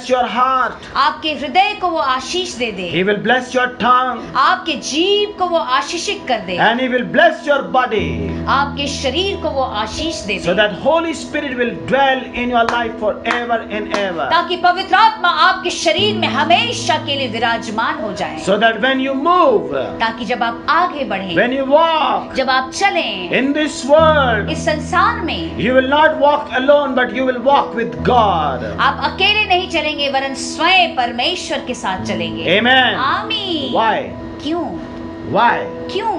your heart. आपके हृदय को वो आशीष दे दे, He will bless your tongue. आपके जीभ को वो आशीषित कर दे, And He will bless your body. आपके शरीर को वो आशीष दे So they, that Holy Spirit will dwell in your life forever and ever. ताकि पवित्र आत्मा आपके शरीर में हमेशा के लिए विराजमान हो जाए, So that when you move, ताकि जब आप आगे बढ़ें, when you walk जब आप चलें in this world, इस संसार में, you will not walk alone, but you will walk with God. आप अकेले नहीं चलेंगे वरन स्वयं परमेश्वर के साथ चलेंगे। Amen. आमीन। Why? क्यों? Why? क्यों?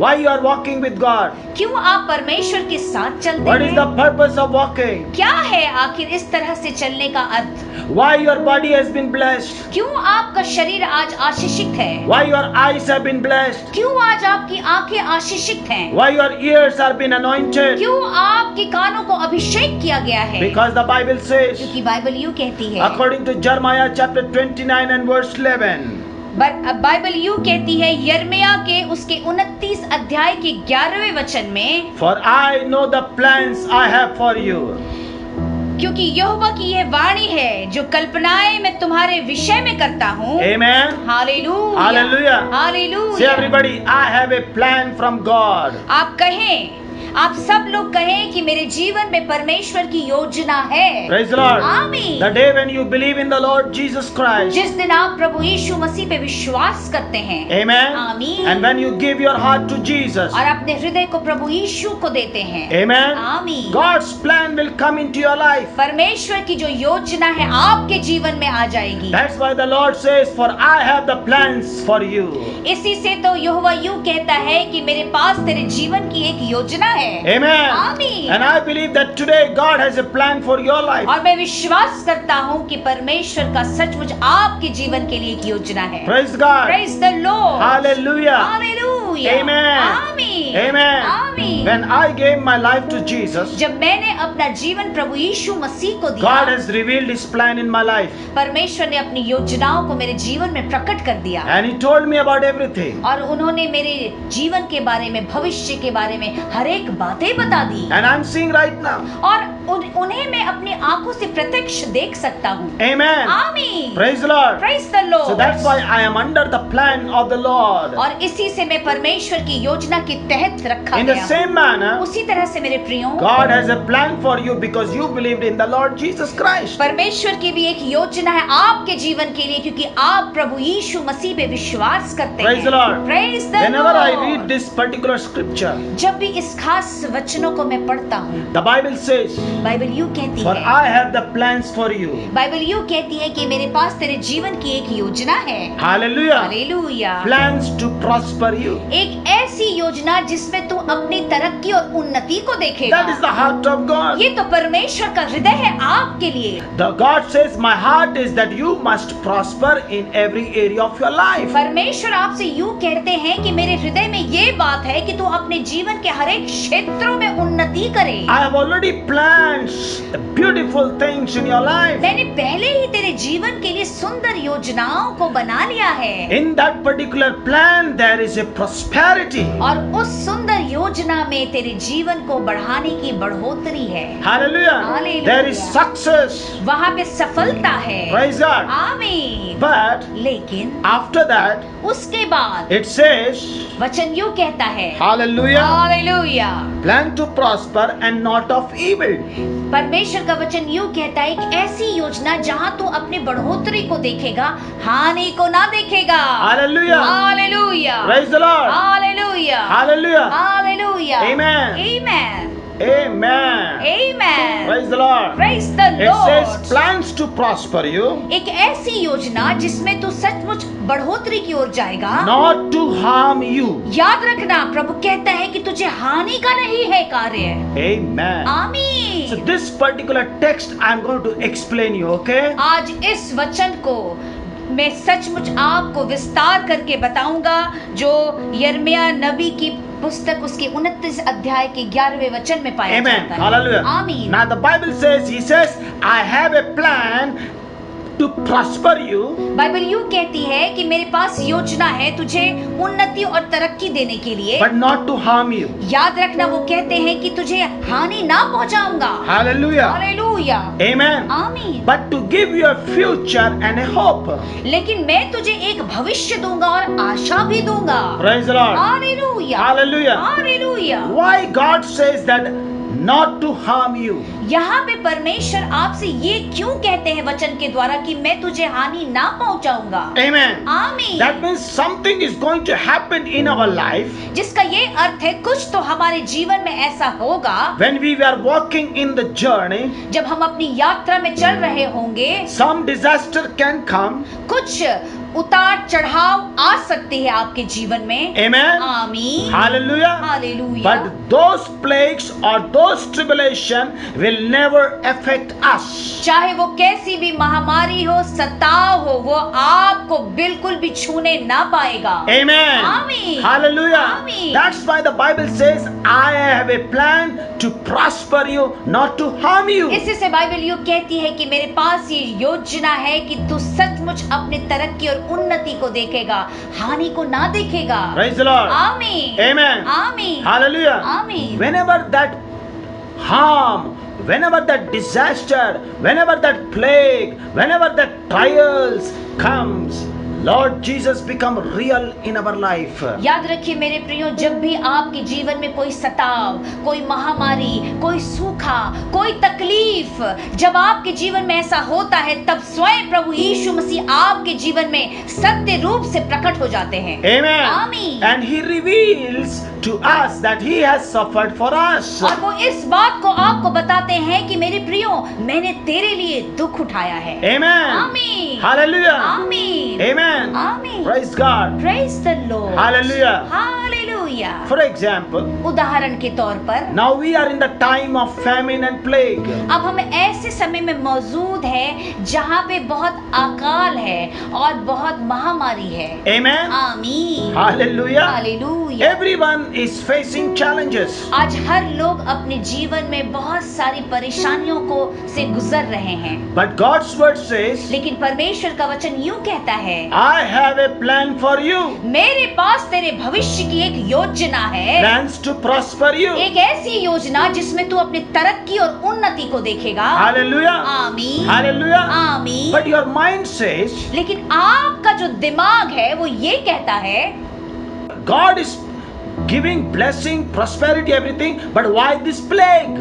Why you are walking with God? क्यों आप परमेश्वर के साथ चलते What is हैं? the purpose of walking? क्या है आखिर इस तरह से चलने का अर्थ? Why your body has been blessed? क्यों आपका शरीर आज आशीषित है? Why your eyes have been blessed? क्यों आज आपकी आंखें आशीषित हैं? Why your ears are been anointed? क्यों आपके कानों को अभिषेक किया गया है? Because the Bible says, क्योंकि बाइबल यूं कहती है, according to Jeremiah chapter 29 and verse 11, Bible यूं कहती है यिर्मयाह के उसके 29 अध्याय के 11वें वचन में, for I know the plans I have for you. क्योंकि यहोवा की यह वाणी है जो कल्पनाएं मैं तुम्हारे विषय में करता हूँ। Amen. Hallelujah, Hallelujah. Hallelujah. Say everybody, I have a plan from God. आप कहें, आप सब लोग कहें कि मेरे जीवन में परमेश्वर की योजना है। Praise the Lord. आमीन। The day when you believe in the Lord Jesus Christ. जिस दिन आप प्रभु यीशु मसीह पे विश्वास करते हैं, Amen. आमीन। And when you give your heart to Jesus. और अपने हृदय को प्रभु यीशु को देते हैं, Amen. आमीन, God's plan will come into your life. परमेश्वर की जो योजना है आपके जीवन में आ जाएगी। That's why the Lord says, for I have the plans for you. इसी से तो यहोवा यूं कहता है कि मेरे पास तेरे जीवन की एक योजना है। Amen. आमीन। And I believe that today God has a plan for your life. और मैं विश्वास करता हूँ कि परमेश्वर का सचमुच आपके जीवन के लिए एक योजना है। Praise God. Praise the Lord. Hallelujah. Hallelujah. Amen. आमीन। Amen. आमीन। When I gave my life to Jesus, जब मैंने अपना जीवन प्रभु यीशु मसीह को दिया, God has revealed His plan in my life. परमेश्वर ने अपनी योजनाओं को मेरे जीवन में प्रकट कर दिया, And He told me about everything. और उन्होंने मेरे जीवन के बारे में, भविष्य के बारे में हर एक बातें बता दी। And I'm seeing right now. और उन्हें मैं अपनी आंखों से प्रत्यक्ष देख सकता हूँ। Amen. आमीन। Praise the Lord. Praise the Lord. So that's why I am under the plan of the Lord. और इसी से मैं परमेश्वर की योजना के तहत रखा In the गया same हूँ। manner, उसी तरह से मेरे प्रियो, God has a plan for you because you believed in the Lord Jesus Christ. परमेश्वर की भी एक योजना है आपके जीवन के लिए, क्योंकि आप प्रभु यीशु मसीह पे विश्वास करते Praise the हैं। Lord. Praise the Whenever I Lord. read this particular scripture, जब भी इस खास वचनों को मैं पढ़ता हूँ, the Bible says, बाइबल यूं कहती for है, I have the plans for you. Bible यूं कहती है कि मेरे पास तेरे जीवन की एक योजना है। Hallelujah. Hallelujah. Plans to prosper you. एक ऐसी योजना जिसमें तू अपनी तरक्की और उन्नति को देखेगा। That is the heart of God. ये तो परमेश्वर का हृदय है आपके लिए। The God says, my heart is that you must prosper in every area of your life. परमेश्वर आपसे यूं कहते हैं कि मेरे हृदय में ये बात है कि तू अपने जीवन के हर एक क्षेत्रों में उन्नति करे। I have already planned beautiful things in your life. मैंने पहले ही तेरे जीवन के लिए सुंदर योजनाओं को बना लिया है, In that particular plan, there is a prosperity. और उस सुंदर योजना में तेरे जीवन को बढ़ाने की बढ़ोतरी है। Hallelujah. Hallelujah. There is success. वहाँ पे सफलता है। Praise God. आमीन। But लेकिन after that, उसके बाद it says, वचन यूं कहता है, Hallelujah. Hallelujah, Plan to prosper and not of evil. परमेश्वर का वचन यूं कहता है कि ऐसी योजना जहां तू अपनी बढ़ोतरी को देखेगा, हानि को ना देखेगा। Hallelujah. Hallelujah, Praise the Lord. Hallelujah, Hallelujah. Hallelujah, Amen. Amen, Amen. Amen, Praise the Lord. Praise the It says Lord. plans to prosper you, एक ऐसी योजना जिसमें तू सचमुच बढ़ोतरी की ओर जाएगा, not to harm you. याद रखना प्रभु कहता है कि तुझे हानि का नहीं है कार्य। Amen. So आमीन। this particular text I am going to explain you, okay? आज इस वचन को मैं सचमुच आपको विस्तार करके बताऊंगा, जो यिर्मयाह नबी की पुस्तक उसके 29 अध्याय के 11वें वचन में पाया Amen. जाता है। Hallelujah. आमीन। Now the Bible says, He says, I have a plan to prosper you, Bible यूं कहती है कि मेरे पास योजना है तुझे उन्नति और तरक्की देने के लिए, but not to harm you. याद रखना वो कहते हैं कि तुझे हानि ना पहुंचाऊंगा। Hallelujah. Hallelujah, Amen. आमीन। But to give you a future and a hope. लेकिन मैं तुझे एक भविष्य दूंगा और आशा भी दूंगा। Praise the Lord. Hallelujah, Hallelujah. Hallelujah. Why God says that not to harm you? यहाँ पे परमेश्वर आपसे ये क्यों कहते हैं वचन के द्वारा कि मैं तुझे हानि ना पहुंचाऊंगा? Amen. आमीन। That means something is going to happen in our life जिसका ये अर्थ है कुछ तो हमारे जीवन में ऐसा होगा when we are walking in the journey. जब हम अपनी यात्रा में चल रहे होंगे। Some disaster can come. कुछ उतार चढ़ाव आ सकते हैं आपके जीवन में। Amen. आमीन, Hallelujah. Hallelujah. But those plagues or those tribulation will never affect us. चाहे वो कैसी भी महामारी हो, सताव हो, वो आपको बिल्कुल भी छूने ना पाएगा। Amen. आमीन। Hallelujah. आमीन। That's why the Bible says, I have a plan to prosper you, not to harm you. इसी से बाइबल यूं कहती है कि मेरे पास ये योजना है कि तू सचमुच अपने तरक्की और उन्नति को देखेगा, हानि को ना देखेगा। Praise the Lord. आमीन, Amen. आमीन, Hallelujah. आमीन। Whenever that harm, whenever that disaster, whenever that plague, whenever that trials comes, Lord Jesus become real in our life. याद रखिए मेरे प्रियो, जब भी आपके जीवन में कोई सताव, कोई महामारी, कोई सूखा, कोई तकलीफ, जब आपके जीवन में ऐसा होता है, तब स्वयं प्रभु यीशु मसीह आपके जीवन में सत्य रूप से प्रकट हो जाते हैं। Amen. आमीन। And he reveals to us that he has suffered for us. और वो इस बात को आपको बताते हैं कि मेरे प्रियो, मैंने तेरे लिए दुख उठाया है। Amen. आमीन, Hallelujah. आमीन, Amen. आमीन। Praise God. Praise the Lord. Hallelujah. Hallelujah. For example, उदाहरण के तौर पर now we are in the time of famine and plague. अब हम ऐसे समय में मौजूद है जहाँ पे बहुत अकाल है और बहुत महामारी है। Amen. आमीन, Hallelujah. Hallelujah. Everyone is facing challenges. आज हर लोग अपने जीवन में बहुत सारी परेशानियों को से गुजर रहे हैं, But God's word says, लेकिन परमेश्वर का वचन यूं कहता है, I have a plan for you. मेरे पास तेरे भविष्य की एक योजना है, Plans to prosper you. एक ऐसी योजना जिसमें तू अपनी तरक्की और उन्नति को देखेगा। Hallelujah. आमीन, Hallelujah. आमीन। But your mind says, लेकिन आपका जो दिमाग है वो ये कहता है, God is giving blessing, prosperity, everything, but why this plague?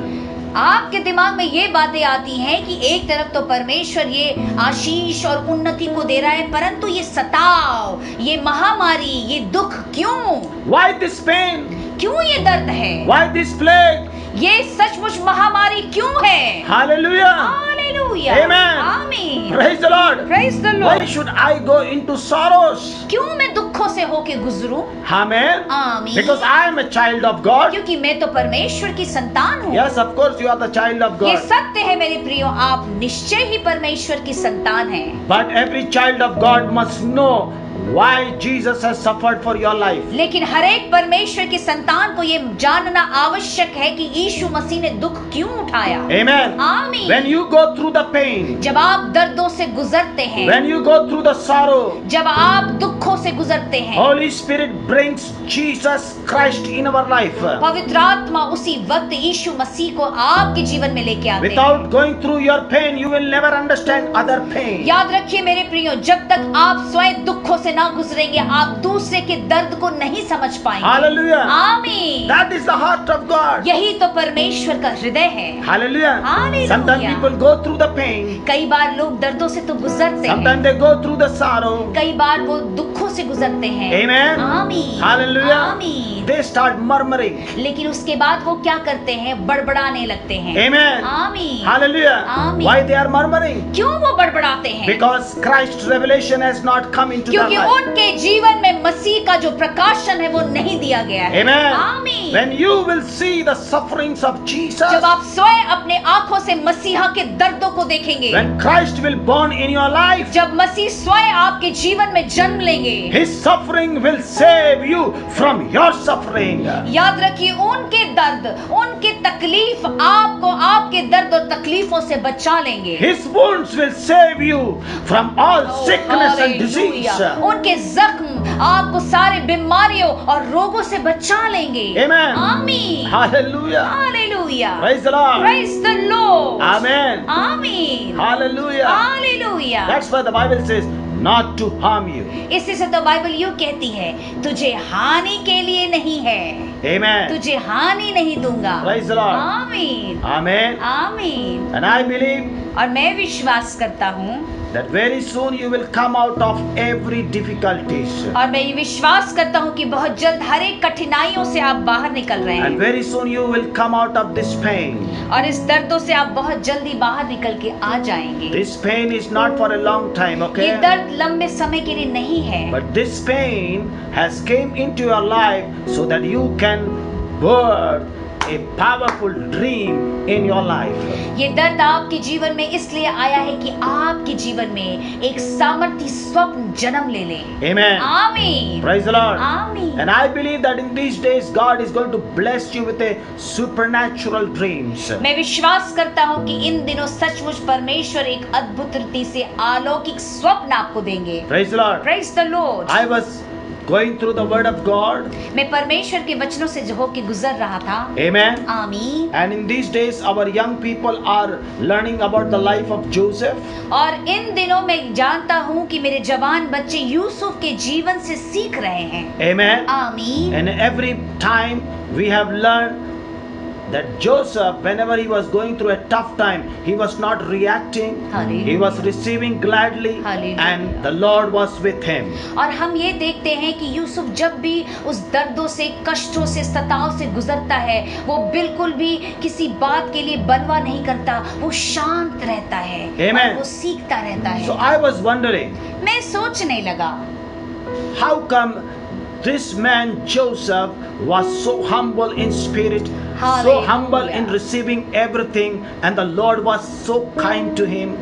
आपके दिमाग में ये बातें आती हैं कि एक तरफ तो परमेश्वर ये आशीष और उन्नति को दे रहा है, परंतु ये सताव, ये महामारी, ये दुख क्यों? Why this pain? क्यों ये दर्द है? Why this plague? ये सचमुच महामारी क्यों है? Hallelujah. Hallelujah, Amen. आमीन। Praise the Lord. Praise the Why Lord। should I go into sorrows? क्यों मैं दुखों से होके गुजरूं? Amen. आमीन। Because I am a child of God. क्योंकि मैं तो परमेश्वर की संतान हूँ। Yes, of course you are the child of ये God. सत्य है मेरे प्रियो, आप निश्चय ही परमेश्वर की संतान हैं। But every child of God must know why Jesus has suffered for your life. लेकिन हर एक परमेश्वर की संतान को ये जानना आवश्यक है कि यीशु मसीह ने दुख क्यों उठाया। Amen. आमीन। When you go through the pain, जब आप दर्दों से गुजरते हैं, when you go through the sorrow, जब आप दुखों से गुजरते हैं, Holy Spirit brings Jesus Christ in our life. पवित्र आत्मा उसी वक्त यीशु मसीह को आपके जीवन में लेके आते हैं। Without going through your pain, you will never understand other pain. याद रखिए मेरे प्रियो, जब तक आप स्वयं दुखों से ना गुजरेंगे, आप दूसरे के दर्द को नहीं समझ पाएंगे। Hallelujah. आमीन। That is the heart of God. यही तो परमेश्वर का हृदय है। Hallelujah. Hallelujah. Sometimes people go through the pain. कई बार लोग दर्दों से तो गुजरते हैं, Sometimes they go through the sorrow. कई बार वो दुखों से गुजरते हैं। Amen. आमीन, Hallelujah. आमीन। They start murmuring. लेकिन उसके बाद वो क्या करते हैं? बड़बड़ाने लगते हैं। Amen. आमीन, Hallelujah. Amen. Why they are murmuring? क्यों वो बड़बड़ाते हैं? Because Christ's revelation has not come into their क्योंकि life. उनके जीवन में मसीह का जो प्रकाशन है वो नहीं दिया गया है। Amen. आमीन। When you will see the sufferings of Jesus, जब आप स्वयं अपने आंखों से मसीहा के दर्दों को देखेंगे, when Christ will born in your life, जब मसीह स्वयं आपके जीवन में जन्म लेंगे, His suffering will save you from your suffering. याद रखिए उनके दर्द, उनके तकलीफ आपको आपके दर्द और तकलीफों से बचा लेंगे। His wounds will save you from all sickness and disease. Hallelujah. उनके जख्म आपको सारे बीमारियों और रोगों से बचा लेंगे। Amen. आमीन। Hallelujah. Hallelujah. Praise the Lord. Praise the Lord. Amen. आमीन। Hallelujah. Hallelujah. That's why the Bible says not to harm you. इसी से तो बाइबल यूं कहती है, तुझे हानि के लिए नहीं है, Amen. तुझे हानि नहीं दूंगा। Praise the Lord. आमीन। Amen. आमीन। And I believe और मैं विश्वास करता हूँ that very soon you will come out of every difficulties. और मैं ये विश्वास करता हूँ कि बहुत जल्द हर एक कठिनाइयों से आप बाहर निकल रहे And हैं very soon you will come out of this pain. और इस दर्दों से आप बहुत जल्दी बाहर निकल के आ जाएंगे। This pain is not for a long time, ये okay? दर्द लंबे समय के लिए नहीं है, But this pain has came into your life so that you can birth a powerful dream in your life. ये दर्द आपके जीवन में इसलिए आया है कि आपके जीवन में एक सामर्थ्य स्वप्न जन्म ले ले। Amen. आमीन। Praise the Lord. आमीन। And I believe that in these days God is going to bless you with a supernatural dreams. मैं विश्वास करता हूँ कि इन दिनों सचमुच परमेश्वर एक अद्भुत रीति से अलौकिक स्वप्न आपको देंगे। Praise the Lord. Praise the Lord। I was going through the word of God. मैं परमेश्वर के वचनों से होके गुजर रहा था। Amen. आमीन। And in these days our young people are learning about the life of Joseph. और इन दिनों मैं जानता हूँ कि मेरे जवान बच्चे यूसुफ के जीवन से सीख रहे हैं। Amen. आमीन। And every time we have learned that Joseph, whenever he was going through a tough time, he was not reacting. Hallelujah. He was receiving gladly. Hallelujah. And the Lord was with him. और हम ये देखते हैं कि यूसुफ जब भी उस दर्दों से, कष्टों से, सताव से गुजरता है, वो बिल्कुल भी किसी बात के लिए बनवा नहीं करता, वो शांत रहता है। Amen. और वो सीखता रहता है। So I was wondering, मैं सोचने लगा, how come this man Joseph was so humble in spirit, so Hallelujah. humble in receiving everything, and the Lord was so kind to him.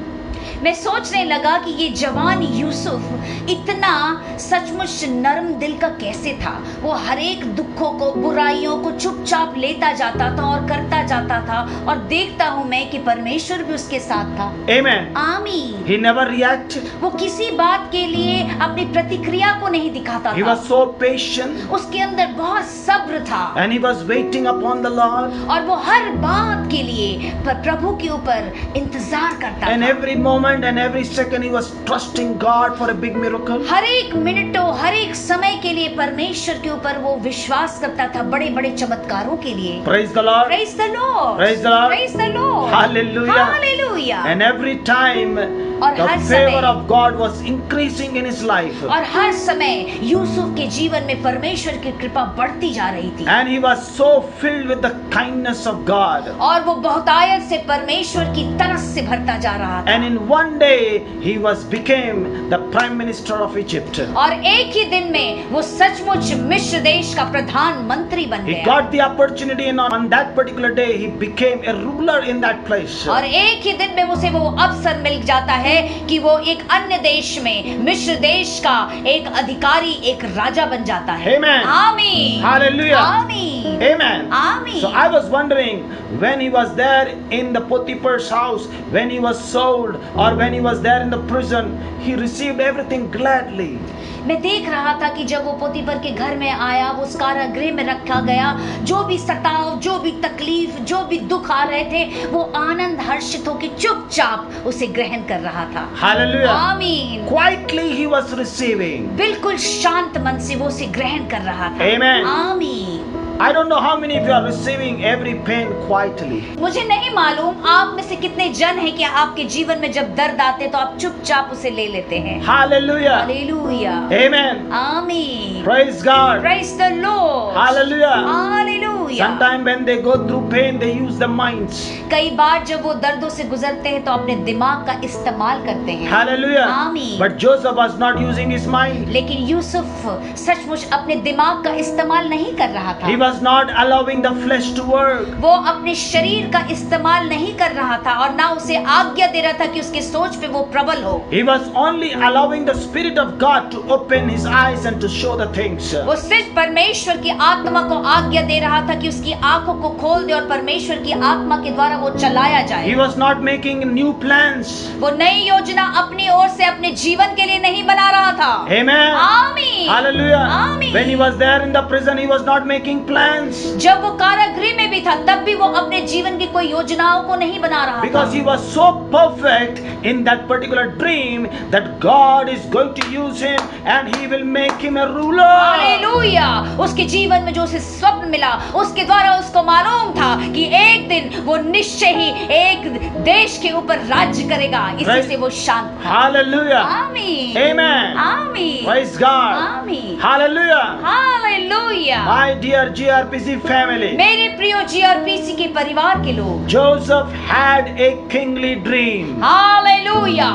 मैं सोचने लगा कि ये जवान यूसुफ इतना सचमुच नरम दिल का कैसे था। वो हर एक दुखों को, बुराइयों को चुपचाप लेता जाता था और करता जाता था, और देखता हूँ मैं कि परमेश्वर भी उसके साथ था। Amen. आमीन। He never reacted. वो किसी बात के लिए अपनी प्रतिक्रिया को नहीं दिखाता He था। was so patient. उसके अंदर बहुत सब्र था And he was waiting upon the Lord. और वो हर बात के लिए प्रभु के ऊपर इंतजार करता And था। every moment and every second he was trusting God for a big miracle. हर एक मिनटों, हर एक समय के लिए परमेश्वर के ऊपर वो विश्वास करता था, बड़े बड़े चमत्कारों के लिए। Praise the Lord. Praise the Lord. Praise the Lord. Praise the Lord. Hallelujah. Hallelujah. And every time और the हर favor समय- of God was increasing in his life. और हर समय यूसुफ के जीवन में परमेश्वर की कृपा बढ़ती जा रही थी And he was so filled with the kindness of God. और वो बहुतायत से परमेश्वर की तरस से भरता जा रहा था। And in one day he was became the prime minister of Egypt. और एक ही दिन में वो सचमुच मिस्र देश का प्रधानमंत्री बन He गया। got the opportunity, and on that particular day he became a ruler in that place. और एक ही दिन में उसे वो अवसर मिल जाता है कि वो एक अन्य देश में, मिस्र देश का एक अधिकारी, एक राजा बन जाता है। Amen. आमीन। Hallelujah. आमीन। Amen. आमीन। So I was wondering, when he was there in the Potiphar's house, when he was sold, or when he was there in the prison, he received everything gladly. मैं देख रहा था कि जब वो पोतीफर के घर में आया, वो उस कारागृह में रखा गया, जो भी सताव, जो भी तकलीफ, जो भी दुख आ रहे थे, वो आनंद हर्षित होकर चुपचाप उसे ग्रहण कर रहा था। Hallelujah. आमीन। Quietly he was receiving. बिल्कुल शांत मन से वो उसे ग्रहण कर रहा था। Amen. आमीन। I don't know how many of you are receiving every pain quietly. मुझे नहीं मालूम आप में से कितने जन हैं कि आपके जीवन में जब दर्द आते तो आप चुपचाप उसे ले लेते हैं। Hallelujah. हालेलुया। Amen. आमीन। Praise God. Praise the Lord. Hallelujah. Hallelujah. Hallelujah. Sometimes when they go through pain, they use their minds. कई बार जब वो दर्दों से गुजरते हैं तो अपने दिमाग का इस्तेमाल करते हैं। Hallelujah. आमीन। But Joseph was not using his mind. लेकिन यूसुफ सचमुच अपने दिमाग का इस्तेमाल नहीं कर रहा था। He was not allowing the flesh to work. वो अपने शरीर का इस्तेमाल नहीं कर रहा था और ना उसे आज्ञा दे रहा था कि उसके सोच पे वो प्रबल हो। He was only allowing the Spirit of God to open his eyes and to show the things. वो सिर्फ परमेश्वर की आत्मा को आज्ञा दे रहा था कि उसकी आंखों को खोल दे और परमेश्वर की आत्मा के द्वारा वो चलाया जाए। He was not making new plans. वो नई योजना अपनी ओर से अपने जीवन के लिए नहीं बना रहा था। Amen. आमीन। Hallelujah. आमीन। When he was there in the prison, he was not making plans. जब वो कारागृह में भी था तब भी वो अपने जीवन की कोई योजनाओं को नहीं बना रहा Because था। he was so perfect in that particular dream that God is going to use him and he will make him a ruler. Hallelujah. उसके जीवन में जो उसे स्वप्न मिला उसके द्वारा उसको मालूम था कि एक दिन वो निश्चय ही एक देश के ऊपर राज्य करेगा। इसी से वो शांत था। Hallelujah. आमीन। Amen. आमीन। Praise God. आमीन। Hallelujah. Hallelujah. My dear GRPC family, मेरे प्रिय जीआरपीसी के परिवार के लोग, Joseph had a kingly dream. Hallelujah.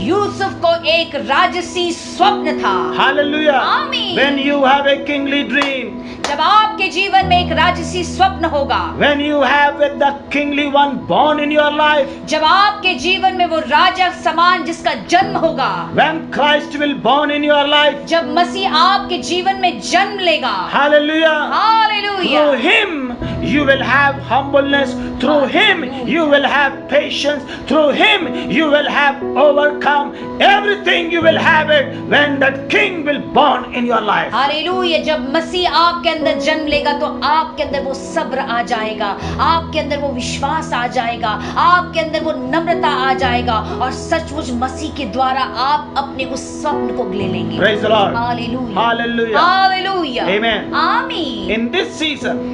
Yusuf को एक राजसी स्वप्न था। Hallelujah. Amen. When you have a kingly dream, जब आपके जीवन में एक राजसी स्वप्न होगा, when you have the kingly one born in your life, जब आपके जीवन में वो राजा समान जिसका जन्म होगा, when Christ will born in your life, जब मसीह आपके जीवन में जन्म लेगा, hallelujah, hallelujah. through him you will have humbleness, through him you will have patience, through him you will have overcome everything. You will have it when that king will born in your life. Hallelujah. जब मसीह आपके अंदर जन्म लेगा तो आपके अंदर वो सब्र आ जाएगा, आपके अंदर वो विश्वास आ जाएगा, आपके अंदर वो नम्रता आ जाएगा और सचमुच मसीह के द्वारा आप अपने उस स्वप्न को ले लेंगे। Praise the Lord. Hallelujah. Hallelujah. Hallelujah. Amen. आमीन। In this season,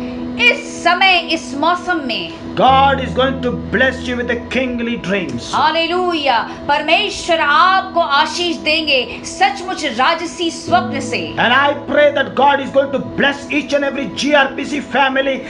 इस समय इस मौसम में God is going to bless you with the kingly dreams. Hallelujah. परमेश्वर आपको आशीष देंगे सचमुच राजसी स्वप्न से। And I pray that God is going to bless each and every GRPC family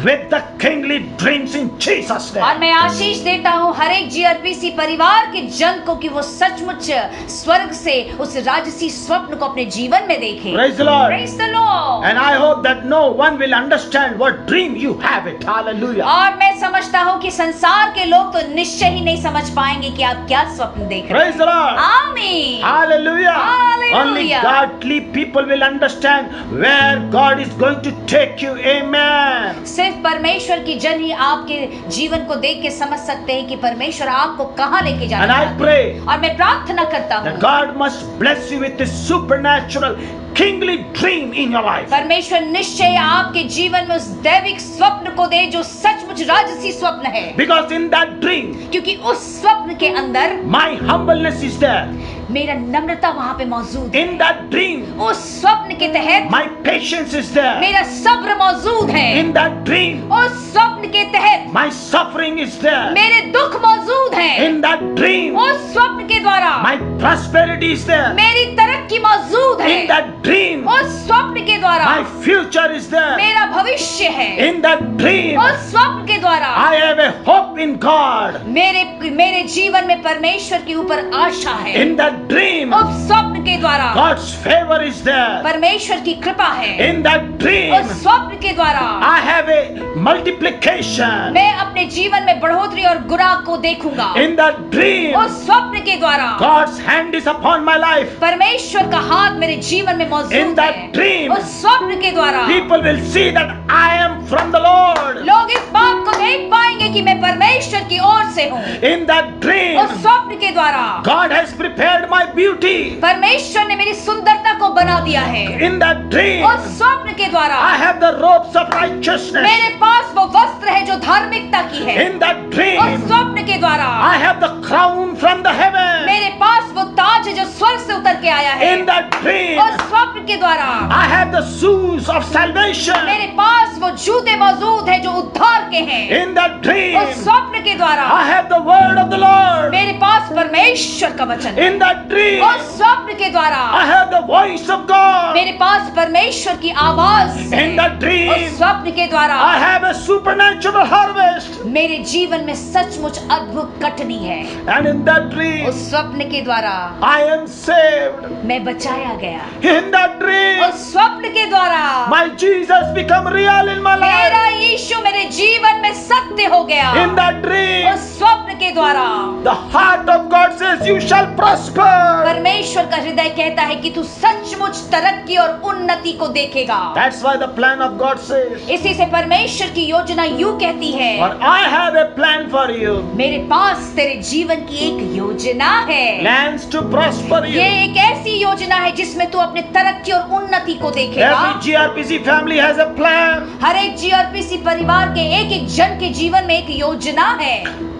with the kingly dreams in Jesus' और name. मैं आशीष देता हूँ हर एक जीआरपीसी परिवार के जन को कि वो सचमुच स्वर्ग से उस राजसी स्वप्न को अपने जीवन में देखें। Praise the Lord. Praise the Lord। And I hope that no one will understand what dream you have it. Hallelujah. और मैं समझता हूँ कि संसार के लोग तो निश्चय ही नहीं समझ पाएंगे कि आप क्या स्वप्न देख रहे Praise the Lord. हैं। आमीन। Hallelujah. Hallelujah. Only godly people will understand where God is going to take you. Amen. सिर्फ परमेश्वर की जन ही आपके जीवन को देख के समझ सकते हैं कि परमेश्वर आपको कहाँ लेके जाना And I चाहते pray हैं। और मैं प्रार्थना करता that हूँ God must bless you with this supernatural kingly dream in your life. परमेश्वर निश्चय आपके जीवन में उस दैविक स्वप्न को दे जो सचमुच राजसी स्वप्न है। Because in that dream, क्योंकि उस स्वप्न के अंदर my humbleness is there. मेरा नम्रता वहाँ पे मौजूद है। In that dream, उस स्वप्न के तहत my patience is there. मेरा सब्र मौजूद है। In that dream, उस स्वप्न के तहत my suffering is there. मेरे दुख मौजूद है। In that dream, उस स्वप्न के द्वारा my prosperity is there. मेरी तरक्की मौजूद है। In that dream, उस स्वप्न के द्वारा my future is there. मेरा भविष्य है। In that dream, उस स्वप्न के द्वारा I have a hope in God. मेरे जीवन में परमेश्वर के ऊपर आशा है। In that dream, उस स्वप्न के द्वारा God's favor is there. परमेश्वर की कृपा है। In that dream, उस स्वप्न के द्वारा I have a multiplication. मैं अपने जीवन में बढ़ोतरी और गुना को देखूंगा। In that dream, उस स्वप्न के द्वारा God's hand is upon my life. परमेश्वर का हाथ मेरे जीवन में In मौजूद that है। dream, उस स्वप्न के द्वारा people will see that I am from the Lord. लोग इस बात को देख पाएंगे कि मैं परमेश्वर की ओर से हूँ। In that dream, उस स्वप्न के द्वारा God has prepared my beauty. परमेश्वर ने मेरी सुंदरता को बना दिया है। In that dream, उस स्वप्न के द्वारा I have the robes of righteousness. मेरे पास वो वस्त्र है जो धार्मिकता की है। In that उस dream, स्वप्न के द्वारा I have the crown from the heaven. मेरे पास वो ताज है जो स्वर्ग से उतर के आया है। In that dream, उस स्वप्न के द्वारा I have the shoes of salvation. मेरे पास वो जूते मौजूद है जो उद्धार के हैं। In that dream, उस स्वप्न के द्वारा I have the word of the Lord. मेरे पास परमेश्वर का वचन है। In that dream, उस स्वप्न के द्वारा I have the voice of God. मेरे पास परमेश्वर की आवाज है। In the dream, उस स्वप्न के द्वारा I have a supernatural harvest. मेरे जीवन में सचमुच अद्भुत कटनी है। And in that dream, उस स्वप्न के द्वारा I am saved. मैं बचाया गया। In that dream, उस स्वप्न के द्वारा my Jesus become real in my मेरा life. यीशु मेरे जीवन में सत्य हो गया। In that dream, उस स्वप्न के द्वारा the heart of God says, you shall prosper. परमेश्वर का हृदय कहता है कि तू सचमुच तरक्की और उन्नति को देखेगा। That's why the plan of God says, इसी से परमेश्वर की योजना यूं कहती है, for I have a plan for you. मेरे पास तेरे जीवन की एक योजना है। Plans to prosper ये you. एक ऐसी योजना है जिसमें तू अपने तरक्की और उन्नति को देखेगा। Every GRPC family has a plan. हर एक जीआरपीसी परिवार के एक एक जन के जीवन में एक योजना है।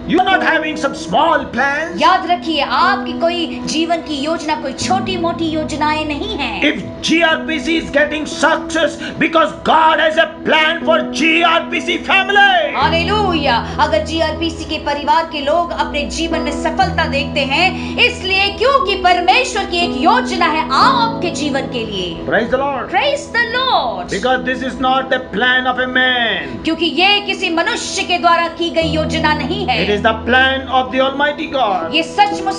You're not having some small plans. याद रखिए, आपकी कोई जीवन की योजना कोई छोटी मोटी योजनाएं नहीं है। If GRPC is getting success because God has a plan for GRPC family. Hallelujah. अगर जीआरपीसी के परिवार के लोग अपने जीवन में सफलता देखते हैं, इसलिए क्योंकि परमेश्वर की एक योजना है आपके जीवन के लिए। Praise the Lord. Praise the Lord. Because this is not the plan of a man. क्योंकि ये किसी मनुष्य के द्वारा की गई योजना नहीं है। It is the plan of the Almighty God. ये सचमुच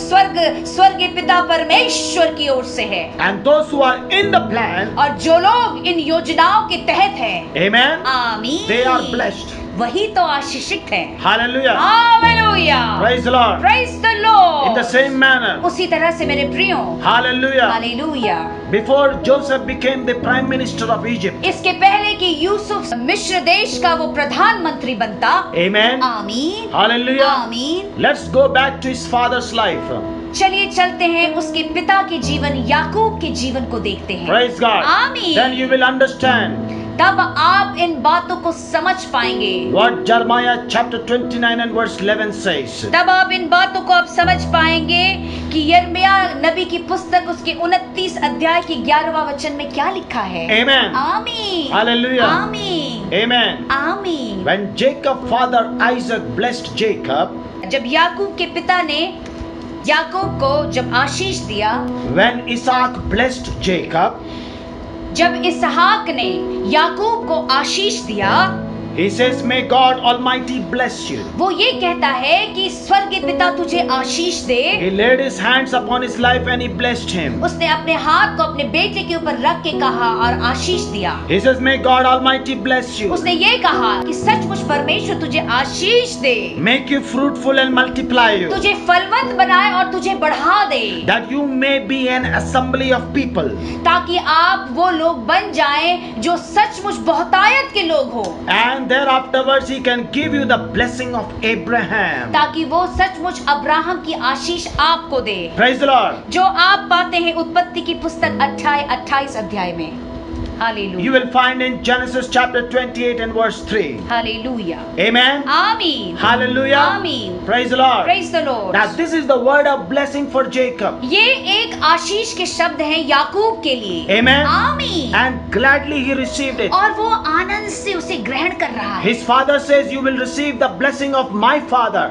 स्वर्गीय पिता परमेश्वर की ओर से है। And those who are in the plan, और जो लोग इन योजनाओं के तहत हैं, amen, आमीन, they are blessed. वही तो आशीषित है। Hallelujah. Hallelujah. Praise the Lord. Praise the Lord. In the same manner. उसी तरह से मेरे प्रियो, Hallelujah. Hallelujah, Before Joseph became the prime minister of Egypt. इसके पहले कि यूसुफ मिस्र देश का वो प्रधानमंत्री बनता, Amen. आमीन, Hallelujah. आमीन। Let's go back to his father's life. चलिए चलते हैं उसके पिता के जीवन याकूब के जीवन को देखते हैं। Praise God. आमीन। Then you will understand तब आप इन बातों को समझ पाएंगे। what Jeremiah chapter 29 and verse 11 says. तब आप इन बातों को आप समझ पाएंगे कि यिर्मयाह नबी की पुस्तक उसके 29 अध्याय के 11वां वचन में क्या लिखा है। Amen. आमीन, Hallelujah. आमीन, Amen. आमीन। When Jacob father Isaac blessed Jacob, जब याकूब के पिता ने याकूब को जब आशीष दिया, when Isaac blessed Jacob, जब इसहाक ने याकूब को आशीष दिया, he says, may God Almighty bless you. वो ये कहता है कि स्वर्गीय पिता तुझे आशीष दे। He laid his hands upon his life and he blessed him. उसने अपने हाथ को अपने बेटे के ऊपर रख के कहा और आशीष दिया। He says, may God Almighty bless you. उसने ये कहा कि सचमुच परमेश्वर तुझे आशीष दे, Make you fruitful and multiply you. तुझे फलवंत बनाए और तुझे बढ़ा दे, That you may be an assembly of people. ताकि आप वो लोग बन जाएं जो सचमुच बहुतायत के लोग हो। And thereafterwards he can give you the blessing of Abraham. ताकि वो सचमुच अब्राहम की आशीष आपको दे, Praise the Lord. जो आप पाते हैं उत्पत्ति की पुस्तक 28 अध्याय में। You hallelujah, will find in Genesis chapter 28 and verse 3. Hallelujah, Amen. आमीन, Hallelujah. आमीन। Praise the Lord. Praise the Lord. Now this is the word of blessing for Jacob. ये एक आशीष के शब्द हैं याकूब के लिए। Amen. आमीन। And gladly he received it. और वो आनंद से उसे ग्रहण कर रहा है। His father says, you will receive the blessing of my father.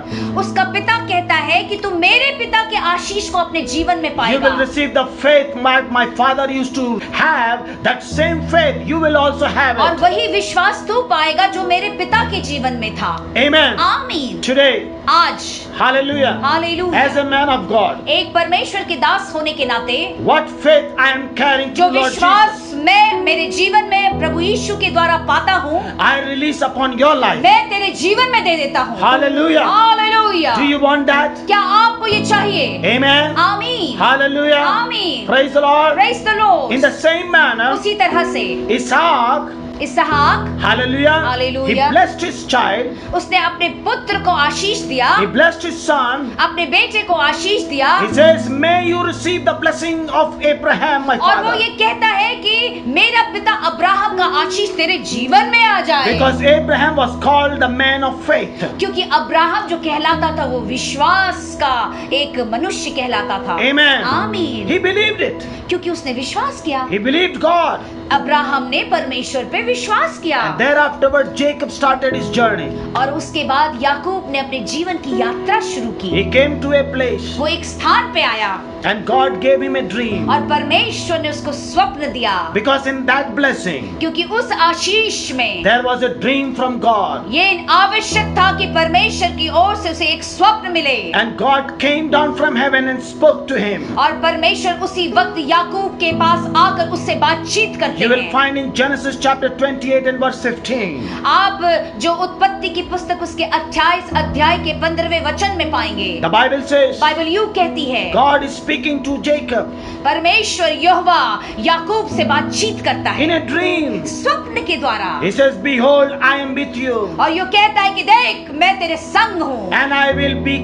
उसका पिता कहता है कि तू मेरे पिता के आशीष को अपने जीवन में You पाएगा। will receive the faith my father used to have. That same faith you will also have और it. वही विश्वास तू पाएगा जो मेरे पिता के जीवन में था। Amen. आमीन। Today, आज hallelujah, hallelujah, as a man of God, एक परमेश्वर के दास होने के नाते what faith I am carrying to जो Lord विश्वास Jesus, मैं मेरे जीवन में प्रभु यीशु के द्वारा पाता हूँ, I release upon your life. मैं तेरे जीवन में दे देता हूँ। Hallelujah. Hallelujah. Do you want that? क्या आपको ये चाहिए? Amen. आमीन, Hallelujah. आमीन। Praise the Lord. Praise the Lord. In the same manner, उसी तरह से Isaac, Ishaq, hallelujah, Hallelujah. he blessed his child, उसने अपने पुत्र को आशीष दिया, he blessed his son. अपने बेटे को आशीष दिया। He says, may you receive the blessing of Abraham, my और वो father. ये कहता है कि मेरा पिता अब्राहम का आशीष तेरे जीवन में आ जाए। Because Abraham was called the man of faith. क्योंकि अब्राहम जो कहलाता था वो विश्वास का एक मनुष्य कहलाता था। Amen. आमीन। He believed it. क्योंकि उसने विश्वास किया, He believed God. अब्राहम ने परमेश्वर पे विश्वास किया And thereafterward, Jacob started his journey. और उसके बाद याकूब ने अपने जीवन की यात्रा शुरू की। He came to a place, वो एक स्थान पे आया and God gave him a dream. और परमेश्वर ने उसको स्वप्न दिया, Because in that blessing, क्योंकि उस आशीष में there was a dream from God. ये आवश्यक था कि परमेश्वर की ओर से उसे एक स्वप्न मिले। And God came down from heaven and spoke to him. और परमेश्वर उसी वक्त याकूब के पास आकर उससे बातचीत करते You will हैं। find in Genesis chapter 28 and verse 15. आप जो उत्पत्ति की पुस्तक उसके 28 अध्याय के 15वें वचन में पाएंगे। The Bible says, बाइबल यूं कहती है, God is speaking to Jacob परमेश्वर यहोवा याकूब से बातचीत करता in है a dream. स्वप्न के द्वारा, He says, Behold, I am with you, और यो कहता है कि देख मैं तेरे संग हूँ, and I will be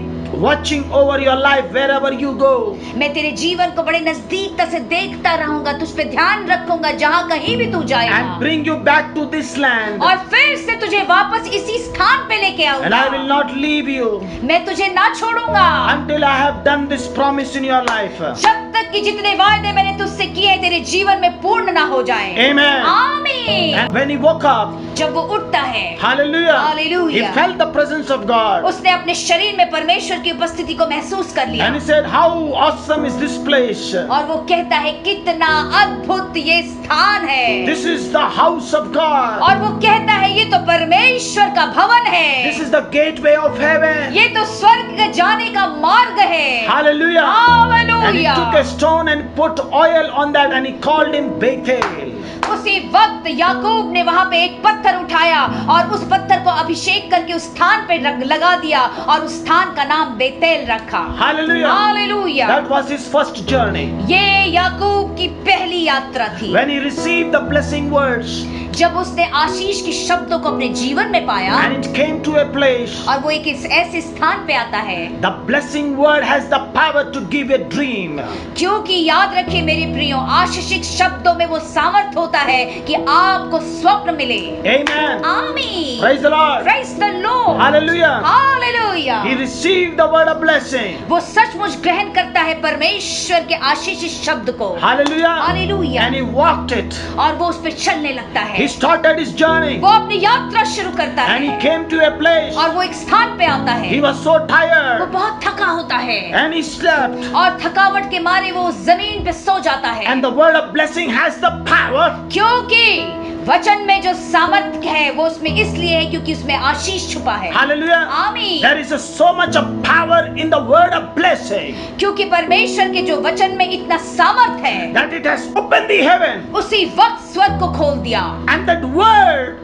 watching over your life wherever you go. मैं तेरे जीवन को बड़े नजदीकता से देखता रहूंगा, तुझ पे ध्यान रखूंगा जहाँ कहीं भी तू And जाएगा, bring you back to this land. और फिर से तुझे वापस इसी स्थान पे लेके And I will आऊंगा, not leave you मैं तुझे ना छोड़ूंगा until I have done this promise in your life. जब तक कि जितने वायदे मैंने तुझसे किए हैं तेरे जीवन में पूर्ण ना हो जाए। Amen. आमीन। And when he woke up, जब वो उठता है, hallelujah, Hallelujah. he felt the presence of God. उसने अपने शरीर में परमेश्वर की उपस्थिति को महसूस कर लिया And he said, How awesome is this place! और वो कहता है कितना अद्भुत ये स्थान है, This is the house of God. और वो कहता है ये तो परमेश्वर का भवन है, This is the gateway of heaven. ये तो स्वर्ग का जाने का मार्ग है। Hallelujah. And he hallelujah. took a stone and put oil on that and he called him Bethel. उसी वक्त याकूब ने वहां पे एक पत्थर उठाया और उस पत्थर को अभिषेक करके उस स्थान पे लगा दिया और उस स्थान का नाम बेतेल रखा। Hallelujah. Hallelujah. That was his first journey. ये याकूब की पहली यात्रा थी। When he received the blessing words जब उसने आशीष के शब्दों को अपने जीवन में पाया and it came to a place, और वो एक ऐसे स्थान पे आता है, the blessing word has the power to give a dream. क्योंकि याद रखिए मेरे प्रियो, आशीषिक शब्दों में वो सामर्थ होता है कि आपको स्वप्न मिले। Amen. आमीन। Praise the Lord. Praise the Lord. Hallelujah. Hallelujah. He received the word of blessing. वो सचमुच ग्रहण करता है परमेश्वर के आशीषित शब्द को। Hallelujah. Hallelujah. And he walked it. और वो उस पर चलने लगता है, He started his journey वो अपनी यात्रा शुरू करता and he है came to a place. और वो एक स्थान पे आता है, He was so वो tired बहुत थका होता है and he slept. और थकावट के मारे वो जमीन पे सो जाता है, And the word of blessing has the power क्योंकि वचन में जो सामर्थ्य है वो उसमें इसलिए है क्योंकि उसमें आशीष छुपा है। Hallelujah. आमीन। There is so much of power in the word of blessing क्योंकि परमेश्वर के जो वचन में इतना सामर्थ्य है, that it has opened the heaven. उसी वक्त स्वर्ग को खोल दिया And that word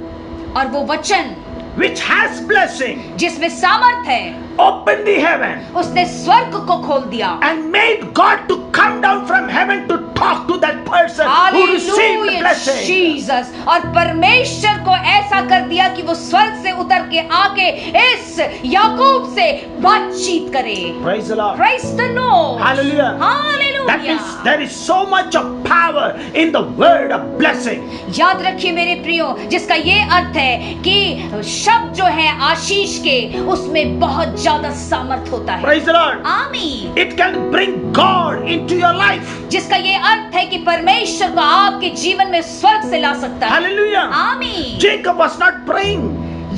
और वो वचन which has blessing जिसमें सामर्थ्य है opened the heaven उसने स्वर्ग को खोल दिया and made God to come down from heaven to talk to that person who received the hallelujah blessing. Jesus. और परमेश्वर को ऐसा कर दिया कि वो स्वर्ग से उतर के आके इस याकूब से बातचीत करे। Praise the Lord. Praise the Lord. Hallelujah. That means hallelujah. there is so much of power in the word of blessing. याद रखिए मेरे प्रियो, जिसका ये अर्थ है कि शब्द जो है आशीष के उसमें बहुत ज्यादा सामर्थ होता है। Praise the Lord. आमीन। It can bring God into your life. जिसका ये अर्थ है कि परमेश्वर को आपके जीवन में स्वर्ग से ला सकता है। Hallelujah. आमीन। Jacob was not praying.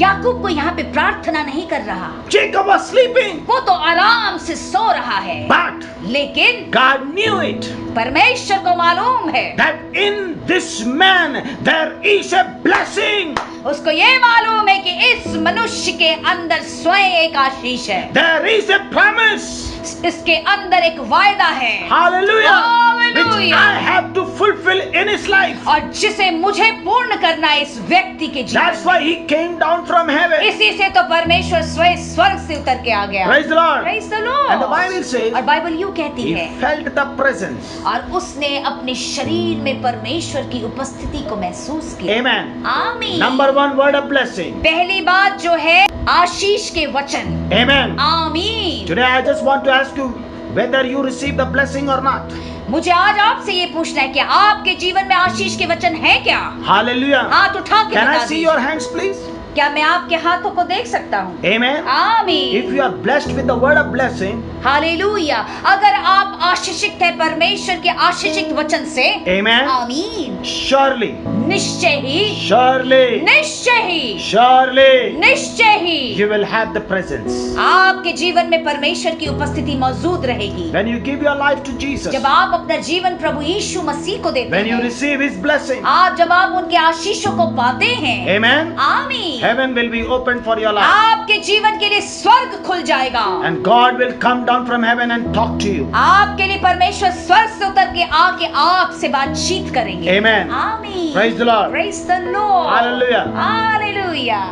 याकूब को यहाँ पे प्रार्थना नहीं कर रहा, Jacob was sleeping. वो तो आराम से सो रहा है, But लेकिन God knew it परमेश्वर को मालूम है, that in this man there is a blessing. उसको ये मालूम है कि इस मनुष्य के अंदर स्वयं एक आशीष है, There is a promise. इसके अंदर एक वायदा है। Hallelujah. Which Hallelujah. I have to fulfill in his life. और जिसे मुझे पूर्ण करना है इस व्यक्ति के That's जीवन why में। he came down from heaven. इसी से तो परमेश्वर स्वयं स्वर्ग से उतर के आ गया। Praise the Lord. Praise the Lord. And the Bible says और बाइबल यूं कहती he है, felt the presence. और उसने अपने शरीर में परमेश्वर की उपस्थिति को महसूस किया। Amen. आमीन। Number one, word of blessing. पहली बात जो है आशीष के वचन। Amen. आमीन। Today I just want to ask you whether you receive the blessing or not. मुझे आज आपसे ये पूछना है कि आपके जीवन में आशीष के वचन है क्या? Hallelujah. हाथ उठा के Can I बता see दीजिए। your hands, please? क्या मैं आपके हाथों को देख सकता हूँ? Amen. आमीन। If you are blessed with the word of blessing, hallelujah. अगर आप आशीषित है परमेश्वर के आशीषित वचन से, Amen. आमीन, Surely, निश्चय ही, surely, निश्चय ही, surely, निश्चय ही you will have the presence. आपके जीवन में परमेश्वर की उपस्थिति मौजूद रहेगी। When you give your life to Jesus, जब आप अपना जीवन प्रभु यीशु मसीह को देते when you हैं, receive His blessing, जब आप उनके आशीषों को पाते हैं, Amen. आमीन, Heaven will be open for your life, आपके जीवन के लिए स्वर्ग खुल जाएगा। and God will come down from heaven and talk to you. आपके लिए परमेश्वर स्वर्ग से उतर के आके आपसे बातचीत करेंगे। Amen. आमीन। Praise the Lord. Praise the Lord. Hallelujah. Hallelujah.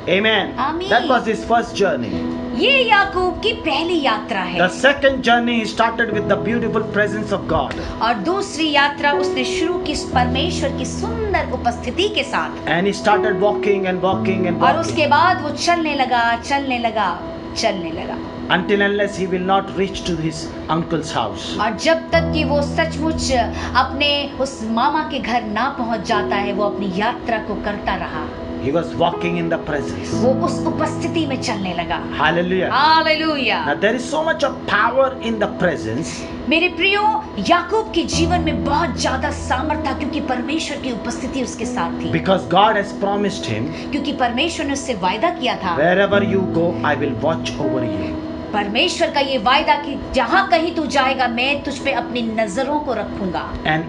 Amen. Amen. That was his first journey. ये याकूब की पहली यात्रा है। The second journey he started with the beautiful presence of God. और दूसरी यात्रा उसने शुरू की परमेश्वर की सुंदर उपस्थिति के साथ। And he started walking and walking and और walking. उसके बाद वो चलने लगा, चलने लगा, चलने लगा। Until unless he will not reach to his uncle's house. और जब तक कि वो सचमुच अपने उस मामा के घर ना पहुंच जाता है, वो अपनी यात्रा को करता रहा। He was walking in the presence. वो उस उपस्थिति में चलने लगा। Hallelujah. Hallelujah. Now there is so much of power in the presence. मेरे प्रियो, याकूब के जीवन में बहुत ज्यादा सामर्थ था क्योंकि परमेश्वर की उपस्थिति उसके साथ थी। Because God has promised him, क्योंकि परमेश्वर ने उससे वायदा किया था, wherever you go, I will watch over you. परमेश्वर का ये वायदा कि जहाँ कहीं तू जाएगा मैं तुझ पे अपनी नजरों को रखूंगा, And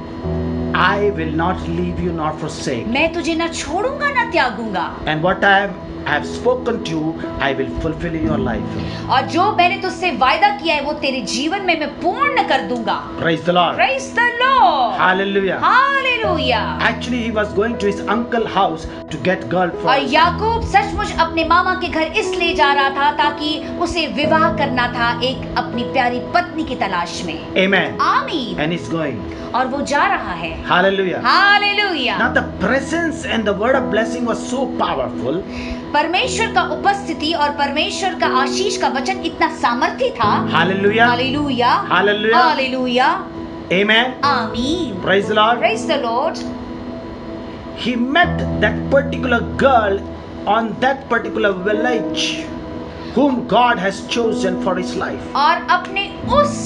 I will not leave you nor forsake. मैं तुझे ना छोड़ूंगा ना त्यागूंगा। And what I have spoken to you, I will fulfill in your life. और जो मैंने तुझसे वायदा किया है वो तेरे जीवन में मैं पूर्ण कर दूंगा। Praise the Lord. Praise the Lord. Hallelujah. Hallelujah. Actually, he was going to his uncle's house to get girl और first. याकूब सचमुच अपने मामा के घर इसलिए जा रहा था ताकि उसे विवाह करना था एक अपनी प्यारी पत्नी की तलाश में। Amen. आमीन। And he's going. और वो जा रहा है। Hallelujah. Hallelujah. Now the presence and the word of blessing was so powerful. परमेश्वर का उपस्थिति और परमेश्वर का आशीष का वचन इतना सामर्थी था। Hallelujah. Hallelujah. Hallelujah. Hallelujah. Amen. आमीन। Praise the Lord. Praise the Lord. He met that particular girl on that particular village whom God has chosen for his life. और अपने उस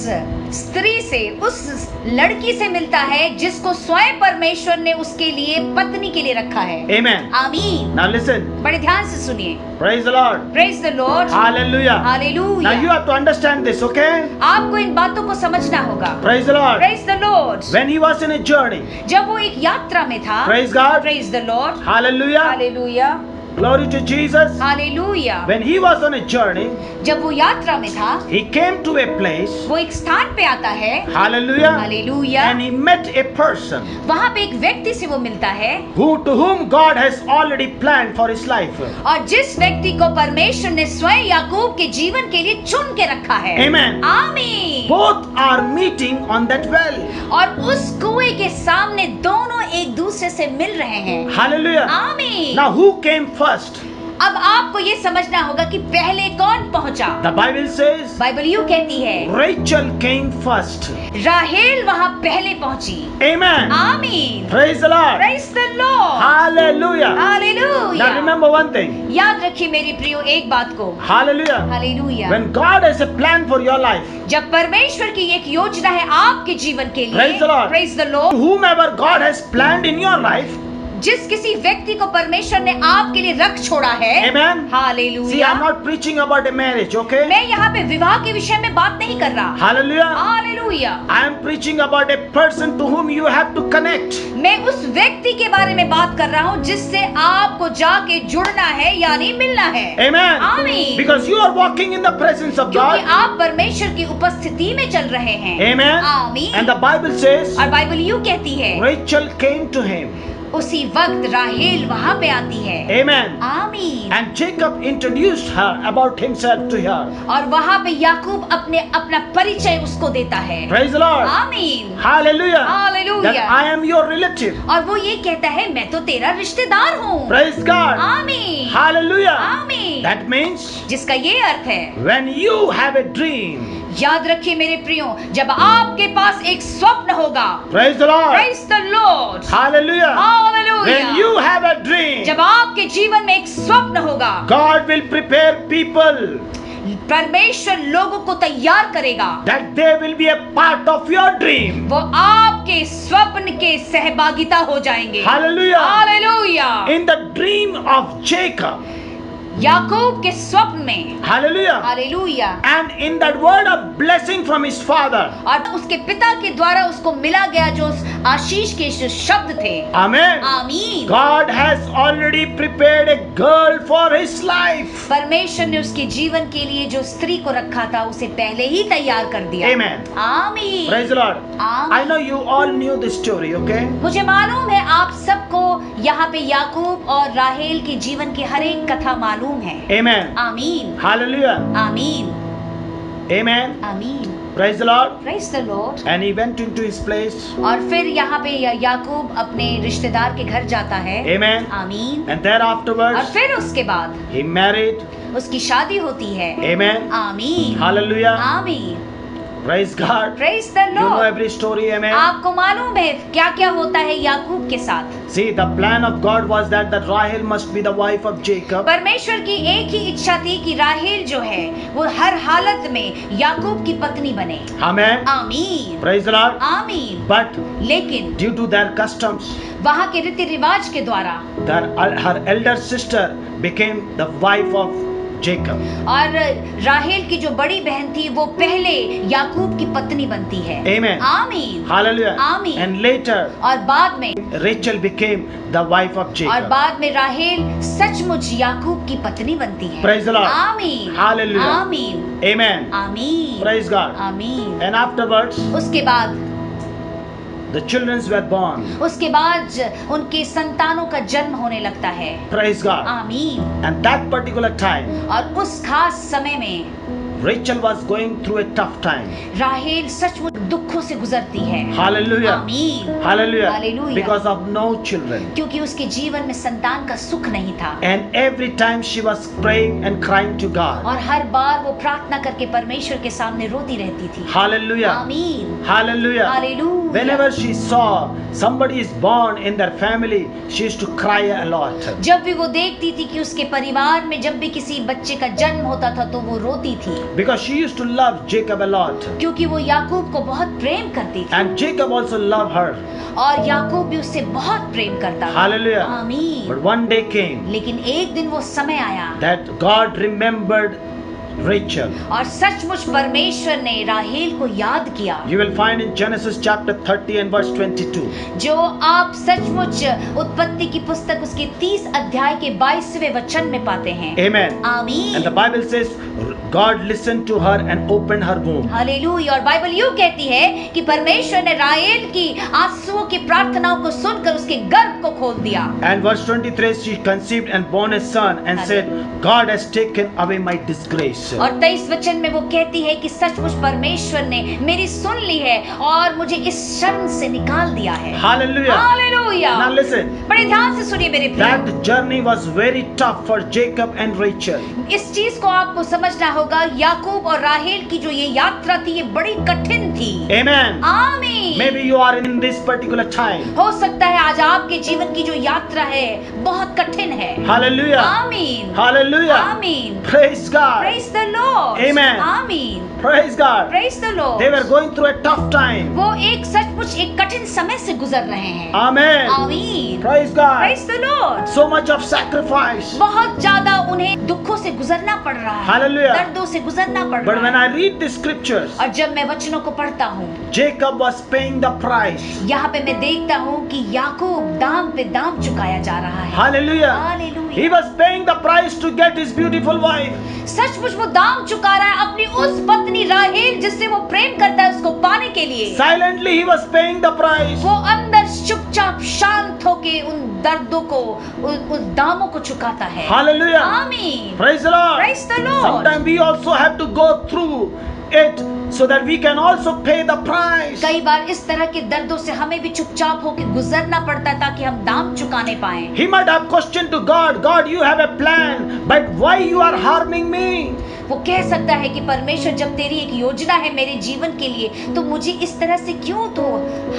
स्त्री से, उस लड़की से मिलता है जिसको स्वयं परमेश्वर ने उसके लिए पत्नी के लिए रखा है। Amen. आमीन। Now listen. बड़े ध्यान से सुनिए। Praise the Lord. Praise the Lord. Hallelujah. Now hallelujah. you have to understand this, okay? आपको इन बातों को समझना होगा। Praise the Lord. Praise the Lord. When he was in a journey, जब वो एक यात्रा में था, praise God. Praise the Lord. Hallelujah. Hallelujah. Glory to Jesus. Hallelujah. When he was on a journey, जब वो यात्रा में था, he came to a place. वो एक स्थान पे आता है। Hallelujah. Hallelujah. And he met a person वहाँ पे एक व्यक्ति से वो मिलता है to whom God has already planned for his life. और जिस व्यक्ति को परमेश्वर ने स्वयं याकूब के जीवन के लिए चुन के रखा है। Amen. आमीन। Both are meeting on that well. और उस कुएं के सामने दोनों एक दूसरे से मिल रहे हैं। Hallelujah. आमीन। Now who came first? अब आपको ये समझना होगा कि पहले कौन पहुंचा। The Bible says बाइबल यूं कहती है, Rachel came first. राहेल वहां पहले पहुंची। Amen. आमीन। Praise the Lord. Praise the Lord. Hallelujah. Hallelujah. Now remember one thing. याद रखिए मेरे प्रियो एक बात को। Hallelujah. Hallelujah. When God has a plan for your life, जब परमेश्वर की एक योजना है आपके जीवन के लिए, Praise the Lord. Praise the Lord, whomever God has planned in your life, जिस किसी व्यक्ति को परमेश्वर ने आपके लिए रख छोड़ा है। Amen. See, hallelujah. I'm not preaching about a marriage, okay? मैं यहाँ पे विवाह के विषय में बात नहीं कर रहा। Hallelujah. Hallelujah. I am preaching about a person to whom you have to connect. मैं उस व्यक्ति के बारे में बात कर रहा हूँ जिससे आपको जाके जुड़ना है यानी मिलना है। Amen. आमीन। Because you are walking in the presence of क्योंकि God. आप परमेश्वर की उपस्थिति में चल रहे हैं। Amen. आमीन। And the Bible says और बाइबल यूं कहती है, Rachel came to him. उसी वक्त राहेल वहां पे आती है। Amen. आमीन। And Jacob introduced her about himself to her. और वहां पे याकूब अपना परिचय उसको देता है। Praise the Lord. आमीन। Hallelujah. Hallelujah. That I am your relative. और वो ये कहता है मैं तो तेरा रिश्तेदार हूँ। Praise God. आमीन। Hallelujah. आमीन। That means जिसका ये अर्थ है, when you have a dream. याद रखिए मेरे प्रियो, जब आपके पास एक स्वप्न होगा। Praise the Lord. Praise the Lord. Hallelujah. Hallelujah. When you have a dream, जब आपके जीवन में एक स्वप्न होगा, God will prepare people. परमेश्वर लोगों को तैयार करेगा, that they will be a part of your dream. वो आपके स्वप्न के सहभागिता हो जाएंगे। Hallelujah. Hallelujah. In the dream of Jacob, याकूब के स्वप्न में, hallelujah, hallelujah, and in that word of blessing from his father, और उसके पिता के द्वारा उसको मिला गया जो आशीष के जो शब्द थे, amen, आमीन, God has already prepared a girl for his life. परमेश्वर ने उसके जीवन के लिए जो स्त्री को रखा था उसे पहले ही तैयार कर दिया। Amen. आमीन। Praise the Lord. आमीन। I know you all knew this story, okay? मुझे मालूम है आप सबको यहाँ पे याकूब और राहेल के जीवन की हर एक कथा मालूम है। Amen. आमीन, Hallelujah. आमीन, Amen. आमीन। Praise the Lord. Praise the Lord। And he went into his place. और फिर यहाँ पे याकूब अपने रिश्तेदार के घर जाता है। Amen. आमीन। And there और afterwards, फिर उसके बाद he married. उसकी शादी होती है। Amen. आमीन, Hallelujah. आमीन। Praise God. Praise the You know Lord। every story, amen. आपको मालूम है क्या क्या होता है याकूब के साथ। See, the plan of God was that Rahel must be the wife of Jacob. परमेश्वर की एक ही इच्छा थी कि राहेल जो है वो हर हालत में याकूब की पत्नी बने। Amen. आमीन, Praise the Lord. आमीन। But लेकिन due to their customs, वहाँ के रीति रिवाज के द्वारा her elder sister became the wife of Jacob. और राहेल की जो बड़ी बहन थी वो पहले याकूब की पत्नी बनती है। Amen. आमीन, Hallelujah. आमीन। And later, और बाद में Rachel became the wife of और Jacob. बाद में राहेल सचमुच याकूब की पत्नी बनती है। Praise the Lord. आमीन, Hallelujah. आमीन, Amen. आमीन, Praise God. आमीन। And afterwards, उसके बाद the children were born. उसके बाद उनके संतानों का जन्म होने लगता है। Praise God. आमीन। And that particular time, और उस खास समय में Rachel was going through a tough time. राहेल सचमुच दुखों से गुजरती है। Hallelujah. आमीन, Hallelujah. Hallelujah. Because of no children. क्योंकि उसके जीवन में संतान का सुख नहीं था। And every time she was praying and crying to God. और हर बार वो प्रार्थना करके परमेश्वर के सामने रोती रहती थी। Hallelujah. आमीन, Hallelujah. Hallelujah. Whenever she saw somebody is born in their family, she used to cry a lot. जब भी वो देखती थी कि उसके परिवार में जब भी किसी बच्चे का जन्म होता था तो वो रोती थी। Because she used to love Jacob a lot. क्योंकि वो याकूब को बहुत प्रेम करती थी। And Jacob also loved her. और याकूब भी उससे बहुत प्रेम करता था। Hallelujah. आमीन। But one day came लेकिन एक दिन वो समय आया that God remembered Rachel. और सचमुच परमेश्वर ने राहेल को याद किया। You will find in Genesis chapter 30 and verse 22. जो आप सचमुच उत्पत्ति की पुस्तक उसके 30 अध्याय के 22वें वचन में पाते हैं। Amen. आमीन। And the Bible says God listened to her and opened her womb. Hallelujah. और बाइबल यूं कहती है कि परमेश्वर ने राहेल की आंसुओं की प्रार्थनाओं को सुनकर उसके गर्भ को खोल दिया। And verse 23, she conceived and born a son and said, God has taken away my disgrace. और 23 वचन में वो कहती है कि सचमुच परमेश्वर ने मेरी सुन ली है और मुझे इस शर्म से निकाल दिया है। Hallelujah. हालेलुया। Now listen. बड़े ध्यान से सुनिए मेरे प्रिय। That journey was very tough for Jacob and Rachel. इस चीज को आपको समझना होगा, याकूब और राहेल की जो ये यात्रा थी ये बड़ी कठिन थी। Amen. आमीन। Maybe you are in this particular time. हो सकता है आज आपके जीवन की जो यात्रा है बहुत कठिन है। Hallelujah. आमीन, Hallelujah. आमीन। Praise God. Praise the Lord। Amen. आमीन। Praise God. Praise the Lord। They were going through a tough time. वो एक सचमुच एक कठिन समय से गुजर रहे हैं। Amen. आमीन। Praise God. Praise the Lord। So much of sacrifice. बहुत ज्यादा उन्हें दुखों से गुजरना पड़ रहा है। Hallelujah. दर्दों से गुजरना पड़ But रहा when है। I read the scriptures, और जब मैं वचनों को पढ़ता हूँ Jacob was paying the price. यहाँ पे मैं देखता हूँ कि याकूब दाम पे दाम चुकाया जा रहा है। Hallelujah. Hallelujah. He was paying the price to get his beautiful wife. सचमुच वो दाम चुका रहा है अपनी उस पत्नी राहेल जिससे वो प्रेम करता है उसको पाने के लिए। Silently he was paying the price. वो अंदर चुपचाप शांत होके उन दर्दों को उस दामों को चुकाता है। Hallelujah. आमीन। Praise the Lord. Praise the Lord। Sometimes we also have to go through it so that we can also pay the price. कई बार इस तरह के दर्दों से हमें भी चुपचाप होकर गुजरना पड़ता है ताकि हम दाम चुकाने पाएं। He might have questioned to God, God, you have a plan, but why you are harming me? वो कह सकता है कि परमेश्वर जब तेरी एक योजना है मेरे जीवन के लिए तो मुझे इस तरह से क्यों तो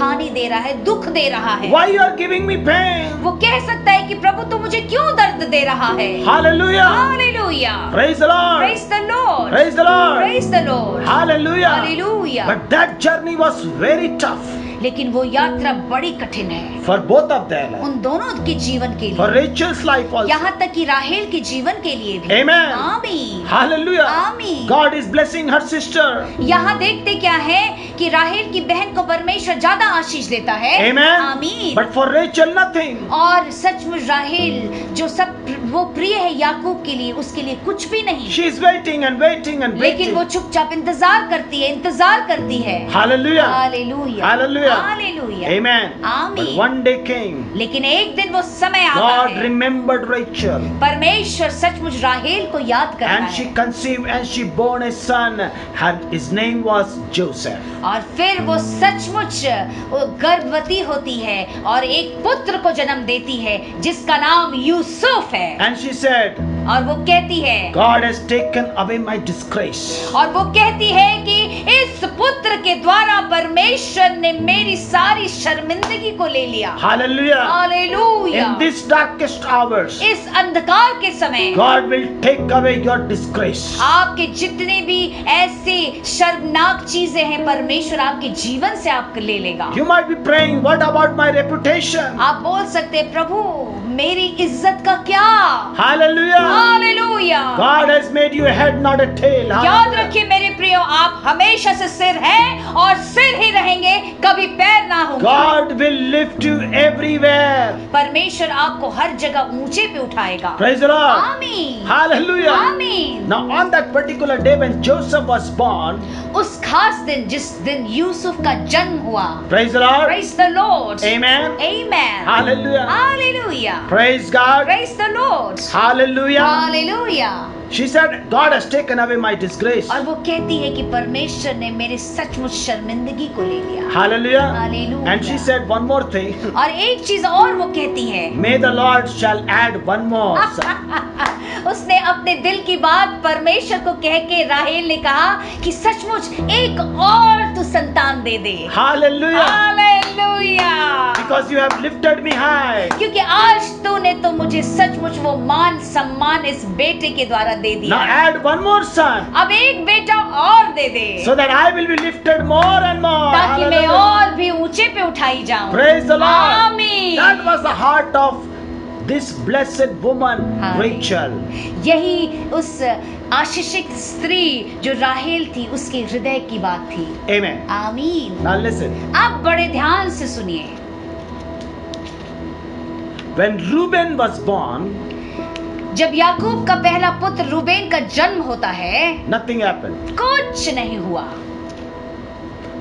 हानि दे रहा है, दुख दे रहा है। Why you are giving me pain? वो कह सकता है कि प्रभु तू मुझे क्यों दर्द दे रहा है। Hallelujah. Hallelujah. Praise the Lord. Praise the Lord। Lord. Praise the Lord. Praise the Lord. Hallelujah. Hallelujah. But that journey was very tough लेकिन वो यात्रा बड़ी कठिन है for both of them. उन दोनों के जीवन के For लिए, Rachel's life also. यहाँ तक कि राहेल के जीवन के लिए भी। Amen. आमीन। Hallelujah. आमीन। God is blessing her sister. यहाँ देखते क्या है कि राहेल की बहन को परमेश्वर ज्यादा आशीष देता है। Amen. आमीन। But for Rachel nothing. और सचमुच राहेल जो सब वो प्रिय है याकूब के लिए, उसके लिए कुछ भी नहीं। She is waiting and waiting and लेकिन waiting. वो चुपचाप इंतजार करती है। Hallelujah. Hallelujah. Hallelujah. Hallelujah. Amen. आमीन। But one day came. लेकिन एक दिन वो समय आता God है, remembered Rachel. परमेश्वर सचमुच राहेल को याद करता And she है conceived and she born a son. His name was Joseph. और फिर वो सचमुच वो गर्भवती होती है और एक पुत्र को जन्म देती है जिसका नाम यूसुफ है। And she said, और वो कहती है, God has taken away my disgrace. और वो कहती है कि इस पुत्र के द्वारा परमेश्वर ने मेरी सारी शर्मिंदगी को ले लिया। Hallelujah. Hallelujah. In this darkest hours, इस अंधकार के समय God will take away your disgrace. आपके जितने भी ऐसे शर्मनाक चीजें हैं परमेश्वर आपके जीवन से आपको ले लेगा। You might be praying, what about my reputation? आप बोल सकते हैं, प्रभु मेरी इज्जत का क्या? Hallelujah. Hallelujah. God has made you a head, not a tail. याद Hallelujah. रखिए मेरे प्रियो, आप हमेशा से सिर हैं और सिर ही रहेंगे, कभी पैर ना होंगे। God will lift you everywhere. परमेश्वर आपको हर जगह ऊंचे पे उठाएगा। Praise the Lord. आमीन। Hallelujah. आमीन। Now on that particular day when Joseph was born, उस खास दिन जिस दिन यूसुफ का जन्म हुआ, praise the Lord. Praise the Lord. Amen. Amen. Hallelujah. Hallelujah. Praise God. Praise the Lord. Hallelujah. Hallelujah. She said, God has taken away my disgrace. और वो कहती है कि परमेश्वर ने मेरे सचमुच शर्मिंदगी को ले लिया। Hallelujah. Hallelujah. And she said one more thing. और एक चीज और वो कहती है, May the Lord shall add one more. उसने अपने दिल की बात परमेश्वर को कह के राहेल ने कहा कि सचमुच एक और तू संतान दे दे। Hallelujah. Hallelujah. Because you have lifted me high. क्योंकि आज तूने तो मुझे सचमुच वो मान सम्मान इस बेटे के द्वारा दे दिया। Now add one more son. अब एक बेटा और दे दे, So that I will be lifted more and more. ताकि मैं Hallelujah. और भी ऊंचे पे उठाई जाऊं। Praise the Lord. आमीन। That was the heart of this blessed woman, Rachel. यही उस आशीषित स्त्री जो राहेल थी उसके हृदय की बात थी। Amen. आमीन। Now listen. आप बड़े ध्यान से सुनिए। When Reuben was born, जब याकूब का पहला पुत्र रूबेन का जन्म होता है, nothing happened. कुछ नहीं हुआ।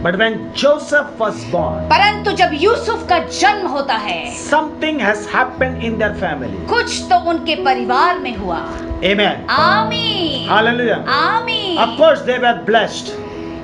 But when Joseph was born, परंतु जब यूसुफ का जन्म होता है, something has happened in their family. कुछ तो उनके परिवार में हुआ। Amen. आमीन। Hallelujah. आमीन। Of course they were blessed.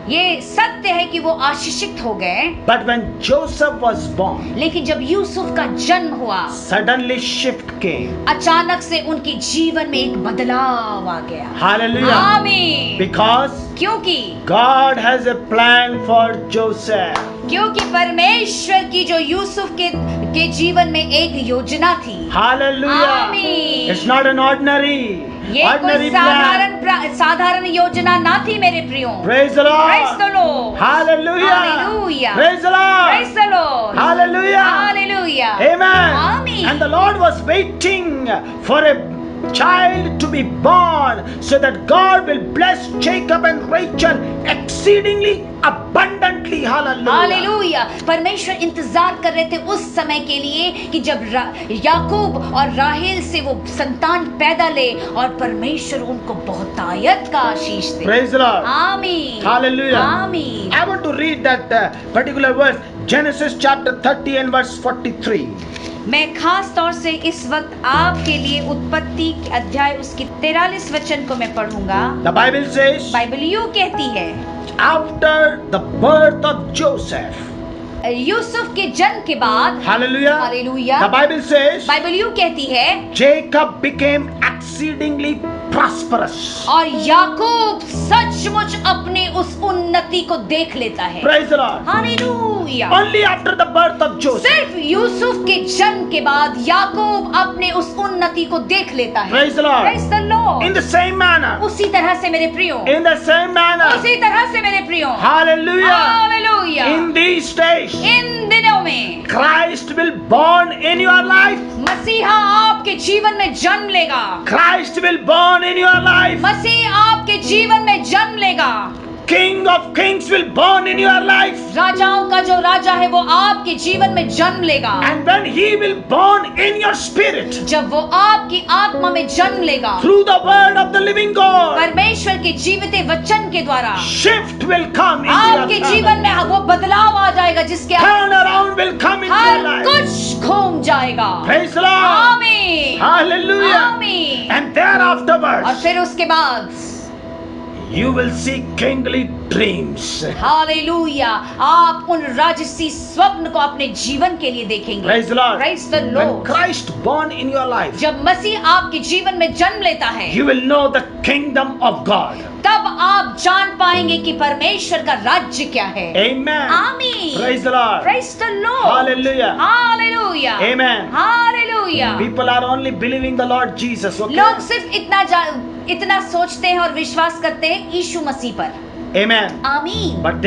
ये सत्य है कि वो आशीषित हो गए, But when Joseph was born, लेकिन जब यूसुफ का जन्म हुआ, suddenly shift came. अचानक से उनके जीवन में एक बदलाव आ गया। Hallelujah. आमीन। Because क्योंकि God has a plan for Joseph. क्योंकि परमेश्वर की जो यूसुफ के जीवन में एक योजना थी। Hallelujah. आमीन। It's not an ordinary ये कोई plan. साधारण योजना ना थी मेरे प्रियो। Praise the Lord. Praise the Lord. Hallelujah. Hallelujah. Praise the Lord. Praise the Lord. Hallelujah. Hallelujah. Amen. Amen. And the Lord was waiting for a child to be born so that God will bless Jacob and Rachel exceedingly abundantly. Hallelujah. Hallelujah. परमेश्वर इंतजार कर रहे थे उस समय के लिए कि जब याकूब और राहेल से वो संतान पैदा ले और परमेश्वर उनको बहुतायत का आशीष दे। Praise the Lord. आमीन। Hallelujah. आमीन। I want to read that particular verse, Genesis chapter 30 and verse 43. मैं खास तौर से इस वक्त आपके लिए उत्पत्ति अध्याय उसकी 43 वचन को मैं पढ़ूंगा। The Bible says, बाइबल यूं कहती है, after the birth of Joseph, Yusuf के जन्म के बाद, hallelujah, hallelujah, the Bible says, Bible यूं कहती है, Jacob became exceedingly exceedingly prosperous. और याकूब सचमुच अपनी उस उन्नति को देख लेता है। Praise the Lord. Hallelujah. Only after the birth of Joseph. सिर्फ यूसुफ के जन्म के बाद याकूब अपने उस उन्नति को देख लेता है। Praise the Lord. Praise the Lord। In the same manner. उसी तरह से मेरे प्रियो, In the same manner. उसी तरह से मेरे प्रियो, Hallelujah. Hallelujah. In these days, इन दिनों में Christ will born in your life. मसीहा आपके जीवन में जन्म लेगा। Christ will born in your life. मसीह आपके जीवन में जन्म लेगा। King of kings will born in your life. राजाओं का जो राजा है वो आपके जीवन में जन्म लेगा। And when he will born in your spirit, जब वो आपकी आत्मा में जन्म लेगा, through the word of the living God, परमेश्वर के जीवित वचन के द्वारा shift will come into आपके your जीवन life. में वो बदलाव आ जाएगा जिसके Turn around will come into your her life. कुछ घूम जाएगा। Praise the Lord. आमीन, Hallelujah. आमीन। And thereafterwards, और फिर उसके बाद you will see kingly dreams. Hallelujah, आप उन राजसी स्वप्न को अपने जीवन के लिए देखेंगे। Praise the Lord. Praise the When Lord। Christ born in your life, जब मसीह आपके जीवन में जन्म लेता है, you will know the kingdom of God. तब आप जान पाएंगे कि परमेश्वर का राज्य क्या है। Amen. आमीन। Praise the Lord. Praise the Lord। Hallelujah. Hallelujah. Amen. Hallelujah. People are only believing the Lord Jesus. Okay? लोग सिर्फ इतना सोचते हैं और विश्वास करते हैं यीशु मसीह पर। Amen. आमीन। But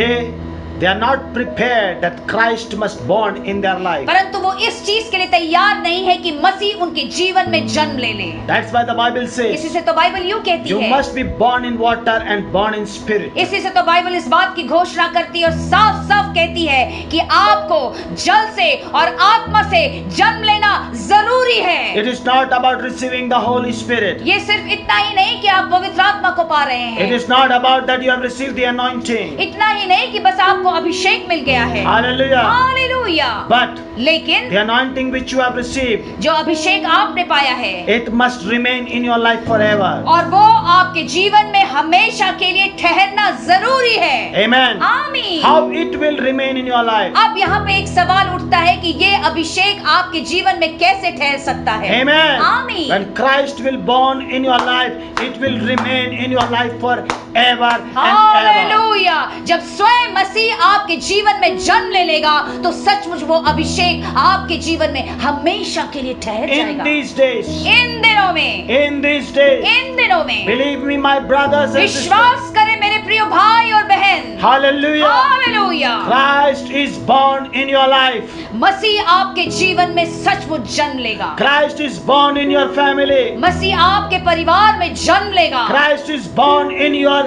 they are not prepared that Christ must born in their life. परंतु वो इस चीज के लिए तैयार नहीं है कि मसीह उनके जीवन में जन्म ले ले। That's why the Bible इसी says से तो बाइबल यूं कहती you है, must be born in water and born in spirit. इसी से तो बाइबल इस बात की घोषणा करती है और साफ साफ कहती है कि आपको जल से और आत्मा से जन्म लेना जरूरी है। It is not about receiving the Holy Spirit. ये सिर्फ इतना ही नहीं कि आप पवित्र आत्मा को पा रहे It हैं, is not about that you have received the anointing. इतना ही नहीं कि बस आपको अभिषेक मिल गया है। Hallelujah. हालेलुया। But लेकिन the anointing which you have received, जो अभिषेक आपने पाया है it must remain in your life forever. और वो आपके जीवन में हमेशा के लिए ठहरना जरूरी है। Amen. आमीन। How it will remain in your life? अब यहाँ पे एक सवाल उठता है कि ये अभिषेक आपके जीवन में कैसे ठहर सकता है। Amen. आमीन। When Christ will born in your life, it will remain in your life forever and ever. Hallelujah. जब स्वयं मसीह आपके जीवन में जन्म ले लेगा तो सचमुच वो अभिषेक आपके जीवन में हमेशा के लिए ठहर In जाएगा। these days, इन दिनों में, in these days, इन दिनों में believe me, my brothers and sisters. विश्वास करें मेरे प्रिय भाई और बहन। Hallelujah. Hallelujah. Christ is born in your life. मसीह आपके जीवन में सचमुच जन्म लेगा। Christ is born in your family. मसीह आपके परिवार में जन्म लेगा। Christ is born in your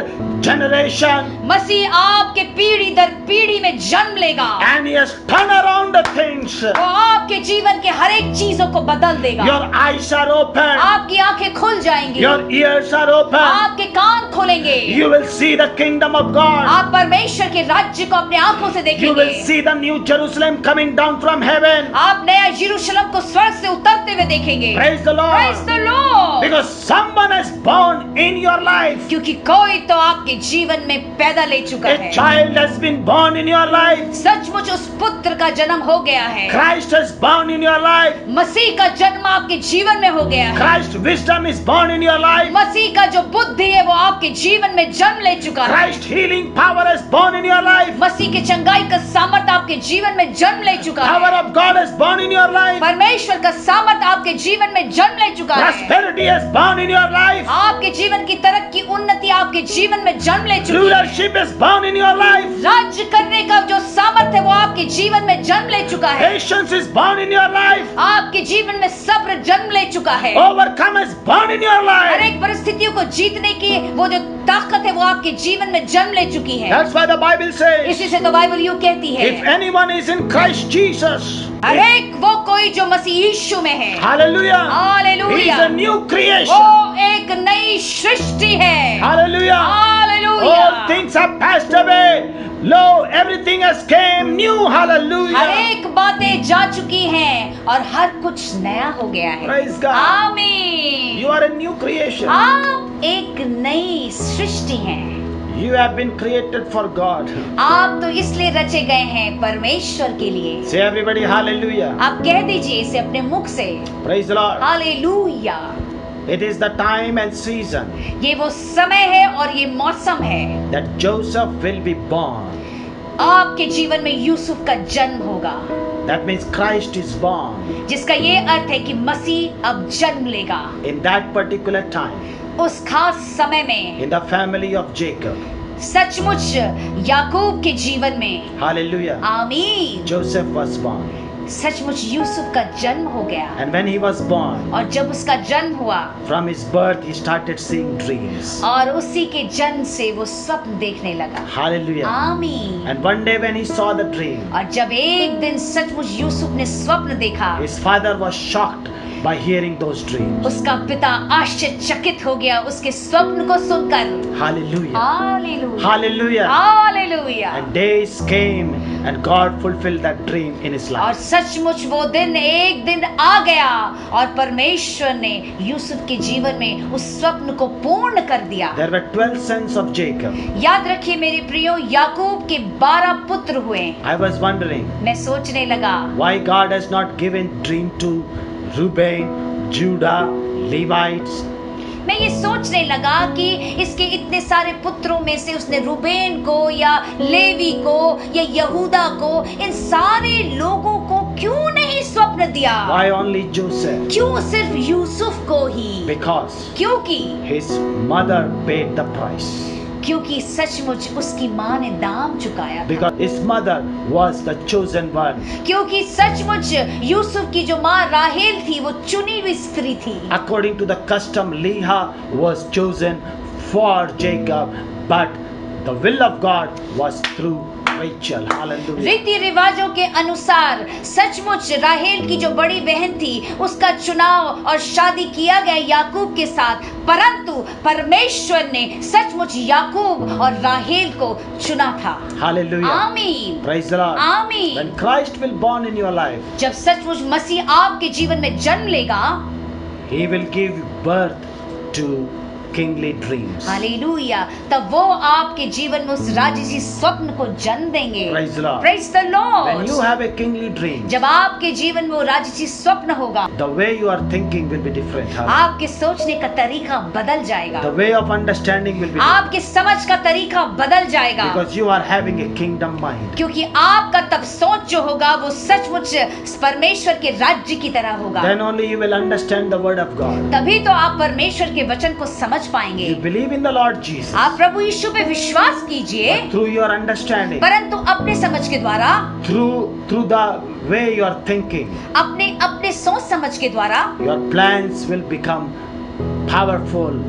generation. मसीह आपके पीढ़ी दर पीढ़ी में जन्म लेगा। And he has turned around the things. वो आपके जीवन के हर एक चीजों को बदल देगा। Your eyes are open. आपकी आंखें खुल जाएंगी। Your ears are open. आपके कान खोलेंगे। You will see the kingdom of God. आप परमेश्वर के राज्य को अपने आंखों से You देखेंगे। will see the new Jerusalem coming down from heaven. आप नया यरूशलेम को स्वर्ग से उतरते हुए देखेंगे। Praise the Praise Lord. the Lord। Because someone is born in your life. क्योंकि कोई तो आपके जीवन में पैदा ले चुका A है। child has been born in your life. सचमुच उस पुत्र का जन्म हो गया है। Christ has born in your life. मसीह का जन्म आपके जीवन में हो गया है। Christ wisdom is born in your life. मसीह का जो बुद्धि है वो आपके जीवन में जन्म ले चुका है। Christ healing power is born in your life. मसीह के चंगाई का सामर्थ आपके जीवन में जन्म ले चुका Power है। of God is born in your life. परमेश्वर का सामर्थ आपके जीवन में जन्म ले चुका है। Prosperity is born in your life. आपके जीवन की तरक्की उन्नति आपके जीवन में जन्म ले चुकी है। Rulership is born in your life. राज्य करने का जो सामर्थ है वो आपके जीवन में जन्म ले चुका है। Patience is born in your life. आपके जीवन में सब्र जन्म ले चुका है। Overcome is born in your her life. एक परिस्थितियों को जीतने की वो जो ताकत है वो आपके जीवन में जन्म ले चुकी है। That's why the Bible says, इसी से तो बाइबल यूं कहती है, if anyone is in Christ Jesus, हर एक वो कोई जो मसीह यीशु में है, hallelujah, he hallelujah, is a new creation. वो एक नई सृष्टि है। Hallelujah. Hallelujah. All things have passed away. Lo, everything has came new. Her Hallelujah. एक बातें जा चुकी हैं और हर कुछ नया हो गया है। Praise God. आमीन। You are a new creation. आप एक नई सृष्टि हैं। You have been created for God. आप तो इसलिए रचे गए हैं परमेश्वर के लिए। Say everybody hallelujah. आप कह दीजिए इसे अपने मुख से, Praise the Lord. Hallelujah. It is the time and season ये वो समय है और ये मौसम है। that Joseph will be born. आपके जीवन में यूसुफ का जन्म होगा, That means Christ is born जिसका ये अर्थ है कि मसीह अब जन्म लेगा in that particular time उस खास समय में। in the family of Jacob. सचमुच याकूब के जीवन में, Hallelujah. आमीन, Joseph was born. सचमुच यूसुफ का जन्म हो गया। And when he was born, और जब उसका जन्म हुआ from his birth, he started seeing dreams. और उसी के जन्म से वो स्वप्न देखने लगा। Hallelujah. आमीन। And one day when he saw the dream, और जब एक दिन सचमुच यूसुफ ने स्वप्न देखा, his father was shocked by hearing those dreams. उसका पिता आश्चर्यचकित हो गया उसके स्वप्न को सुनकर। Hallelujah. Hallelujah, Hallelujah. Hallelujah. And days came and God fulfilled that dream in his और life. सचमुच वो दिन एक दिन आ गया और परमेश्वर ने यूसुफ के जीवन में उस स्वप्न को पूर्ण कर दिया। There were 12 sons of Jacob. याद रखिए मेरे प्रियो, याकूब के 12 पुत्र हुए। I was wondering मैं सोचने लगा why God has not given dream to Reuben, Judah, Levites. मैं ये सोचने लगा कि इसके इतने सारे पुत्रों में से उसने रूबेन को या लेवी को या यहूदा को, इन सारे लोगों को क्यों नहीं स्वप्न दिया? Why only Joseph? क्यों सिर्फ यूसुफ को ही? Because क्योंकि his mother paid the price. क्योंकि सचमुच उसकी माँ ने दाम चुकाया था। Because his mother was the chosen one. क्योंकि सचमुच यूसुफ की जो माँ राहेल थी वो चुनी हुई स्त्री थी। According to the custom, Leah was chosen for Jacob, but the will of God was through Rachel. Hallelujah. रीति रिवाजों के अनुसार सचमुच राहेल की जो बड़ी बहन थी उसका चुनाव और शादी किया गया याकूब के साथ, परंतु परमेश्वर ने सचमुच याकूब और राहेल को चुना था। Hallelujah. आमीन, Praise the Lord. आमीन। When Christ will born in your life, जब सचमुच मसीह आपके जीवन में जन्म लेगा, He will give birth to kingly dreams. Hallelujah, तब वो आपके जीवन में उस राजसी स्वप्न को जन्म देंगे। Praise the Lord. Praise the Lord. When you have a kingly dream, जब आपके जीवन में वो राजसी स्वप्न होगा, the way you are thinking will be different. Hallelujah. आपके सोचने का तरीका बदल जाएगा, The way of understanding will be different. आपके समझ का तरीका बदल जाएगा, Because you are having a kingdom mind. क्योंकि आपका तब सोच जो होगा वो सचमुच परमेश्वर के राज्य की तरह होगा। Then only you will understand the word of God. तभी तो आप परमेश्वर के वचन को समझ पाएंगे। You believe in the Lord Jesus. आप प्रभु यीशु पे विश्वास कीजिए, Through your understanding, परंतु अपने समझ के द्वारा, through the way you are thinking, अपने अपने सोच समझ के द्वारा your plans will become powerful.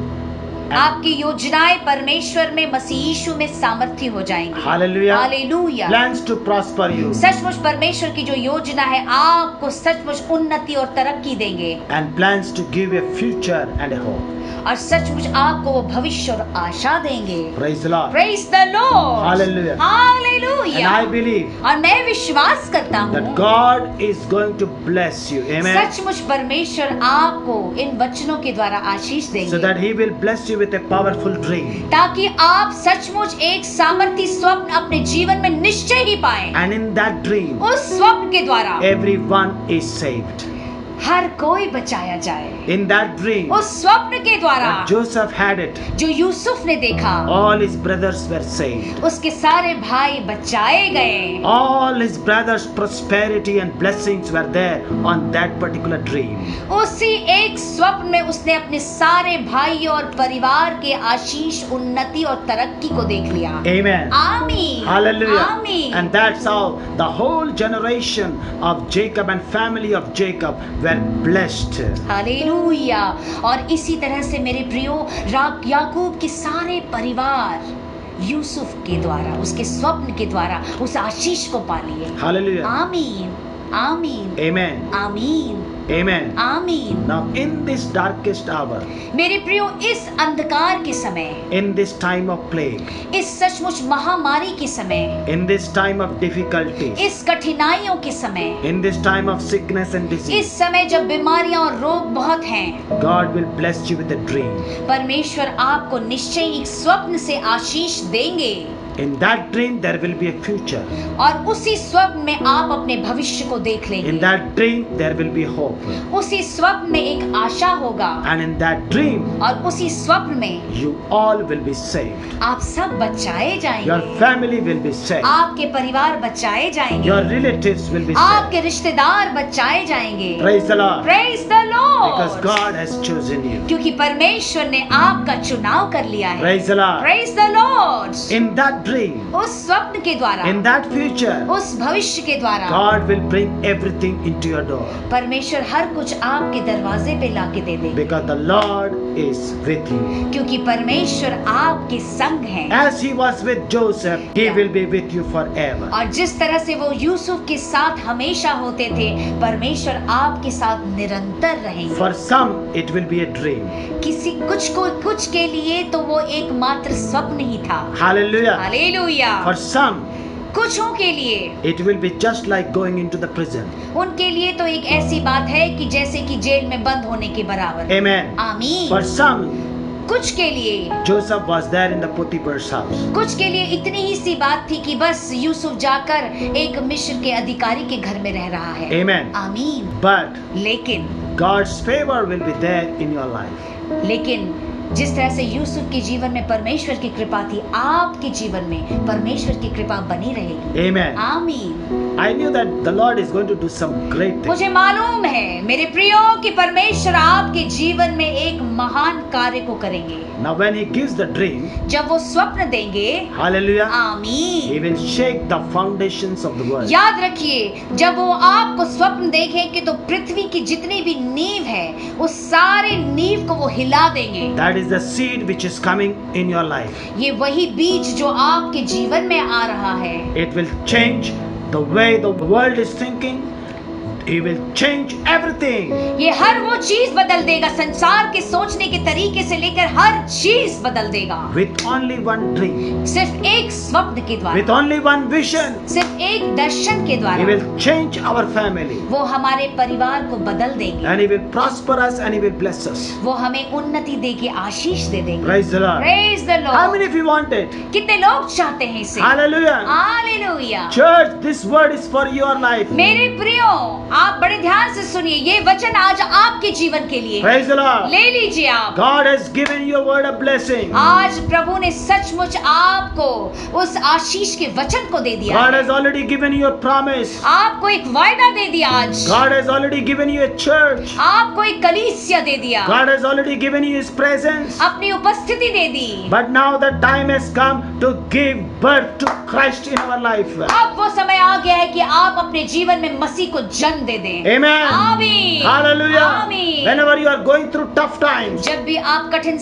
आपकी योजनाएं परमेश्वर में मसीह यीशु में सामर्थ्य हो जाएंगी। Hallelujah. Hallelujah. Plans to prosper you सचमुच परमेश्वर की जो योजना है आपको सचमुच उन्नति और तरक्की देंगे, and plans to give a future and a hope. और सचमुच आपको वो भविष्य और आशा देंगे। Praise the Lord. Praise the Lord. Hallelujah. Hallelujah. And I believe और मैं विश्वास करता that हूँ God is going to bless you. Amen. सचमुच परमेश्वर आपको इन वचनों के द्वारा आशीष So देंगे, that He will bless you with a powerful dream. ताकि आप सचमुच एक सामर्थ्य स्वप्न अपने जीवन में निश्चय ही पाए। And in that dream, उस स्वप्न के द्वारा everyone is saved. हर कोई बचाया जाए। In that dream, उस स्वप्न के द्वारा when Joseph had it, जो यूसुफ ने देखा, all his brothers were saved. उसके सारे भाई बचाए गए। All his brothers' prosperity and blessings were there on that particular dream. उसी एक स्वप्न में उसने अपने सारे भाई और परिवार के आशीष, उन्नति और तरक्की को देख लिया। Amen. आमीन, Hallelujah. आमीन। And that's how the whole generation of Jacob and family of Jacob were blessed. Hallelujah. और इसी तरह से मेरे प्रियो याकूब के सारे परिवार यूसुफ के द्वारा, उसके स्वप्न के द्वारा उस आशीष को पा लिए। Hallelujah. आमीन, आमीन, Amen. आमीन, Amen. आमीन। Now in this darkest hour, मेरे प्रियो इस अंधकार के समय, in this time of plague, इस सचमुच महामारी के समय, in this time of difficulties, इस कठिनाइयों के समय, in this time of sickness and इस disease, समय जब बीमारियां और रोग बहुत हैं, God will bless you with a dream. परमेश्वर आपको निश्चय एक स्वप्न से आशीष देंगे। In that dream, there will be a future. और उसी स्वप्न में आप अपने भविष्य को देख In लेंगे। that dream, there will be hope. उसी स्वप्न में एक आशा होगा And in that dream, और उसी स्वप्न में you all will be saved. आप सब बचाए Your जाएंगे, family will be saved. आपके परिवार बचाए जाएंगे, Your relatives will be saved. आपके रिश्तेदार बचाए जाएंगे। Praise the Lord. Praise the Because Lord, God has chosen you. क्योंकि परमेश्वर ने आपका चुनाव कर लिया है। Praise the Lord. Praise the Lord, In that dream, उस स्वप्न के द्वारा, in that future, उस भविष्य के द्वारा God will bring everything into your door. परमेश्वर हर कुछ आपके दरवाजे पे लाके दे देंगे, Because the Lord is with you. क्योंकि परमेश्वर आपके संग है। As He was with Joseph, He will be with you forever. और जिस तरह से वो यूसुफ के साथ हमेशा होते थे, परमेश्वर आपके साथ निरंतर रहेंगे। For some, it will be a dream. कुछ के लिए तो वो एक मात्र स्वप्न ही था। Hallelujah. हालेलुया। For some, कुछों के लिए it will be just like going into the prison. उनके लिए तो एक ऐसी बात है कि जैसे कि जेल में बंद होने के बराबर। Amen. आमीन। For some, कुछ के लिए Joseph was there in the Potiphar's house. कुछ के लिए इतनी ही सी बात थी कि बस यूसुफ जाकर एक मिस्र के अधिकारी के घर में रह रहा है। Amen. आमीन। But लेकिन God's favor will be there in your life. लेकिन जिस तरह से यूसुफ के जीवन में परमेश्वर की कृपा थी, आपके जीवन में परमेश्वर की कृपा बनी रहेगी। Amen. आमीन। I knew that the Lord is going to do some great things. मुझे मालूम है मेरे प्रियो कि परमेश्वर आपके जीवन में एक महान कार्य को करेंगे। Now when He gives the dream, जब वो स्वप्न देंगे, hallelujah, He आमीन, will shake the foundations of the world. याद रखिए जब वो आपको स्वप्न देखेंगे तो पृथ्वी की जितनी भी नींव है उस सारे नींव को वो हिला देंगे। That is the seed which is coming in your life. ये वही बीज जो आपके जीवन में आ रहा है, It will change the way the world is thinking. He will change everything. ये हर वो चीज बदल देगा, संसार के सोचने के तरीके से लेकर हर चीज बदल देगा। With only one dream, सिर्फ एक स्वप्न के with द्वारा, only one vision, सिर्फ एक दर्शन के He द्वारा will change our family. वो हमारे परिवार को बदल देंगे। And He will prosper us and He will bless us. वो हमें उन्नति देके आशीष दे देंगे। Praise the Lord. Praise the How Lord। many of you want it? कितने लोग चाहते हैं इसे? Hallelujah. Hallelujah. Church, this word is for your life. मेरे प्रियो, आप बड़े ध्यान से सुनिए, ये वचन आज आपके जीवन के लिए है। Praise the Lord. ले लीजिए आप। God has given you a word of blessing. आज प्रभु ने सचमुच आपको उस आशीष के वचन को दे दिया God है। has already given you a promise. आपको एक वायदा दे दिया आज। God has already given you a church. आपको एक कलीसिया दे दिया। God has already given you His presence. अपनी उपस्थिति दे दी। But now the time has come to give birth to Christ in our life. अब वो समय आ गया है कि आप अपने जीवन में मसीह को जन्म दे दें। Amen. आमीन। Hallelujah. आमीन। Whenever you are going through tough times, जब भी आप कठिन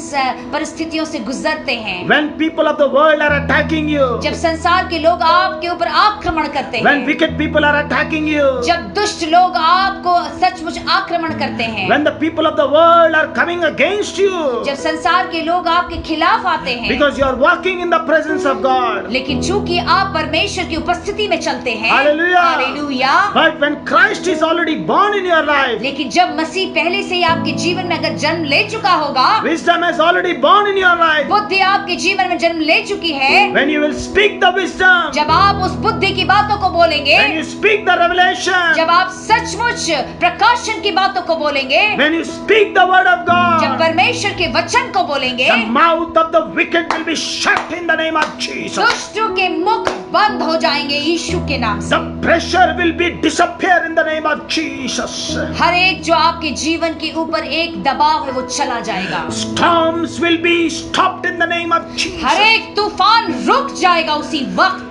परिस्थितियों से गुजरते हैं, when people of the world are attacking you, जब संसार के लोग आपके ऊपर आक्रमण करते when हैं, wicked people are attacking you, जब दुष्ट लोग आपको सचमुच आक्रमण करते हैं, when the people of the world are coming against you, जब संसार के लोग आपके खिलाफ आते हैं, because you are walking in the presence of God. लेकिन चूंकि आप परमेश्वर की उपस्थिति में चलते हैं, Hallelujah. Hallelujah. But when Christ is already born in your life, लेकिन जब मसीह पहले से ही आपके जीवन में अगर जन्म ले चुका होगा, wisdom has already born in your life. बुद्धि आपके जीवन में जन्म ले चुकी है, When you will speak the wisdom, जब आप उस बुद्धि की बातों को बोलेंगे, when you speak the revelation, जब आप सचमुच प्रकाशन की बातों को बोलेंगे, when you speak the word of जब God, परमेश्वर के वचन को बोलेंगे, the mouth of the wicked will be shut in the name of Jesus. दुष्टों के मुख बंद हो जाएंगे यीशु के नाम से। The pressure will be disappear in the name of Jesus. हर एक जो आपके जीवन के ऊपर एक दबाव है वो चला जाएगा। Storms will be stopped in the name of her Jesus. एक तूफान रुक जाएगा उसी वक्त,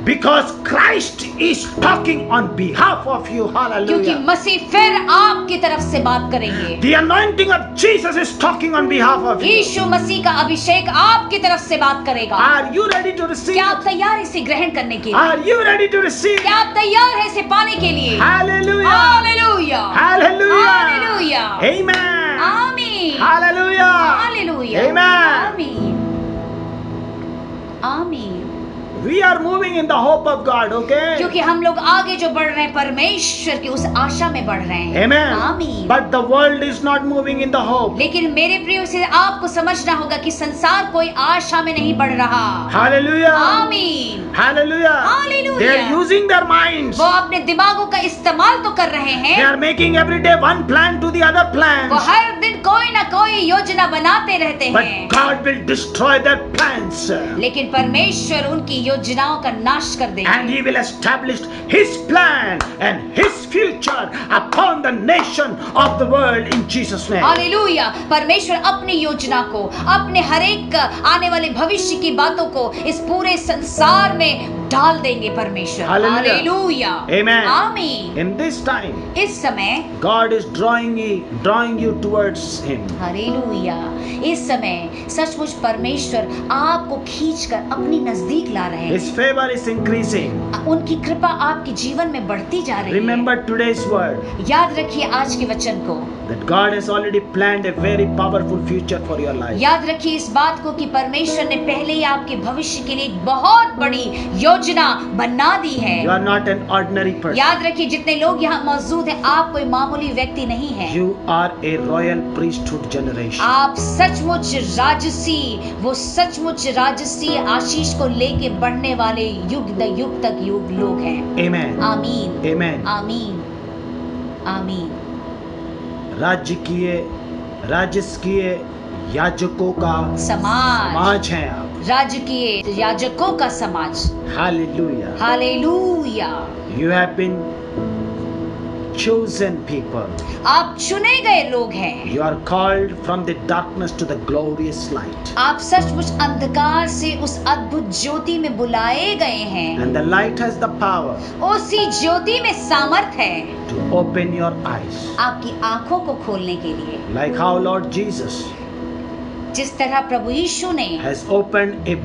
Because Christ is talking on behalf of you. क्योंकि Hallelujah. मसीह फिर आपकी तरफ से बात करेंगे। The anointing of Jesus is talking on behalf of you. यीशु मसीह का अभिषेक आपकी तरफ से बात करेगा। Are you ready to receive? क्या आप तैयार हैं इसे ग्रहण करने के लिए? Are you ready to receive? क्या आप तैयार हैं इसे पाने के लिए? Hallelujah. Hallelujah, Hallelujah. Hallelujah, Amen. आमीन, Hallelujah. Hallelujah, Amen. आमीन, आमीन। We are moving in the hope of God, okay? क्योंकि हम लोग आगे जो बढ़ रहे हैं परमेश्वर की उस आशा में बढ़ रहे हैं। Amen. आमीन। But the world is not moving in the hope. लेकिन मेरे प्रियो से आपको समझना होगा कि संसार कोई आशा में नहीं बढ़ रहा। Hallelujah. आमीन। Hallelujah. Hallelujah. They are using their minds. वो अपने दिमागों का इस्तेमाल तो कर रहे They हैं, are making every day one plan to the other वो plans. हर दिन कोई ना कोई योजना बनाते रहते But हैं, God will destroy their plans. लेकिन परमेश्वर उनकी योजनाओं का नाश कर And देंगे He will establish His plan and His future upon the nation of the world in Jesus' name. Hallelujah. परमेश्वर अपनी योजना को, अपने हर एक आने वाले भविष्य की बातों को इस पूरे संसार में डाल देंगे परमेश्वर। Hallelujah. हालेलुया। Amen. आमीन। In this time, इस समय God is drawing you towards Him. Hallelujah, इस समय सचमुच परमेश्वर आपको खींचकर अपनी नजदीक ला रहे His हैं। favor is increasing. उनकी कृपा आपके जीवन में बढ़ती जा रही है। Remember today's word याद रखिए आज के वचन को, that God has already planned a very powerful future for your life. याद रखिए इस बात को कि परमेश्वर ने पहले ही आपके भविष्य के लिए एक बहुत बड़ी योजना बना दी है। You are not an ordinary person. याद रखिए जितने लोग यहाँ मौजूद हैं, आप कोई मामूली व्यक्ति नहीं हैं। You are a royal priesthood generation. आप सचमुच राजसी, वो सचमुच राजसी आशीष को लेके बढ़ने वाले युग तक युग लोग हैं। Amen. आमीन। Amen. आमीन। आमीन। राजकीय याजकों का समाज हैं आप. राजकीय याजकों का समाज। Hallelujah. Hallelujah. You have been chosen people. आप चुने गए लोग हैं। You are called from the darkness to the glorious light. आप सचमुच अंधकार से उस अद्भुत ज्योति में बुलाए गए हैं। And the light has the power उसी ज्योति में सामर्थ है to open your eyes. आपकी आंखों को खोलने के लिए, Like how Lord Jesus जिस तरह प्रभु यीशु ने has opened a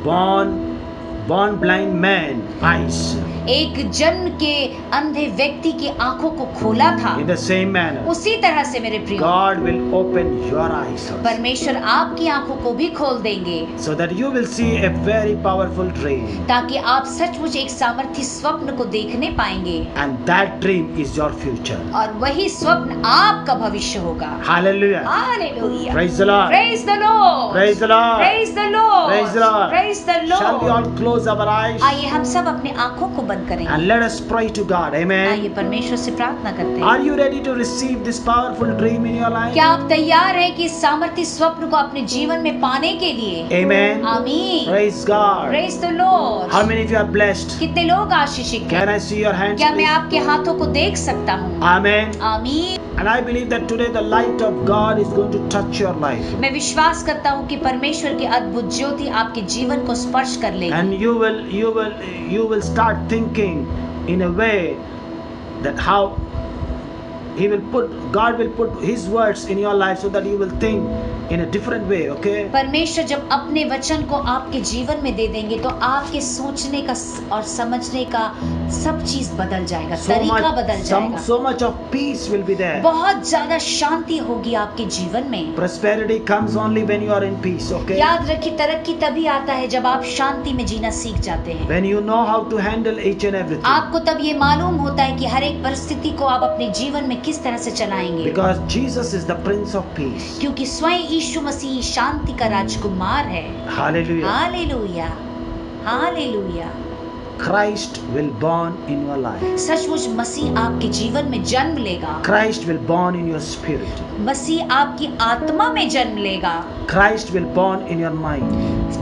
born blind man eyes. एक जन्म के अंधे व्यक्ति की आंखों को खोला था, In the same manner, उसी तरह से मेरे प्रियो God will open your eyes also, परमेश्वर आपकी आंखों को भी खोल देंगे, so that you will see a very powerful dream. ताकि आप सचमुच एक सामर्थी स्वप्न को देखने पाएंगे, And that dream is your future. और वही स्वप्न आपका भविष्य होगा। Hallelujah. Hallelujah. Praise the Lord. Praise the Lord. Praise the Lord. Praise the Lord. Praise the Lord. Praise the Shall we all Lord. close our eyes आइए हम सब अपने आंखों को बंद करेंगे। and let us pray to God. Amen. आइए परमेश्वर से प्रार्थना करते हैं। Are you ready to receive this powerful dream in your life? क्या आप तैयार हैं कि इस सामर्थी स्वप्न को अपने जीवन में पाने के लिए? Amen. आमीन। Praise God. Praise the Lord. How many of you are blessed? कितने लोग आशीषित हैं? Can I see your hands, क्या मैं please? आपके हाथों को देख सकता हूँ? Amen. आमीन। And I believe that today the light of God is going to touch your life. मैं विश्वास करता हूँ कि परमेश्वर की अद्भुत ज्योति आपके जीवन को स्पर्श कर लेगी, And you will start thinking in a way that how God will put His words in your life so that you will think in a different way, okay? परमेश्वर जब अपने वचन को आपके जीवन में दे देंगे तो आपके सोचने का और समझने का सब चीज बदल जाएगा, तरीका बदल जाएगा। So much of peace will be there. बहुत ज्यादा शांति होगी आपके जीवन में। Prosperity comes only when you are in peace, okay? याद रखिए तरक्की तभी आता है जब आप शांति में जीना सीख जाते हैं। When you know how to handle each and everything. आपको तब ये मालूम होता है कि हर एक परिस्थिति को आप अपने जीवन में किस तरह से चलाएंगे, Because Jesus is the Prince of Peace. क्योंकि स्वयं यीशु मसीह शांति का राजकुमार है। Hallelujah. Hallelujah. Hallelujah. Christ will born in your life. सचमुच मसीह आपके जीवन में जन्म लेगा। Christ will born in your spirit. मसीह आपकी आत्मा में जन्म लेगा। Christ will born in your mind.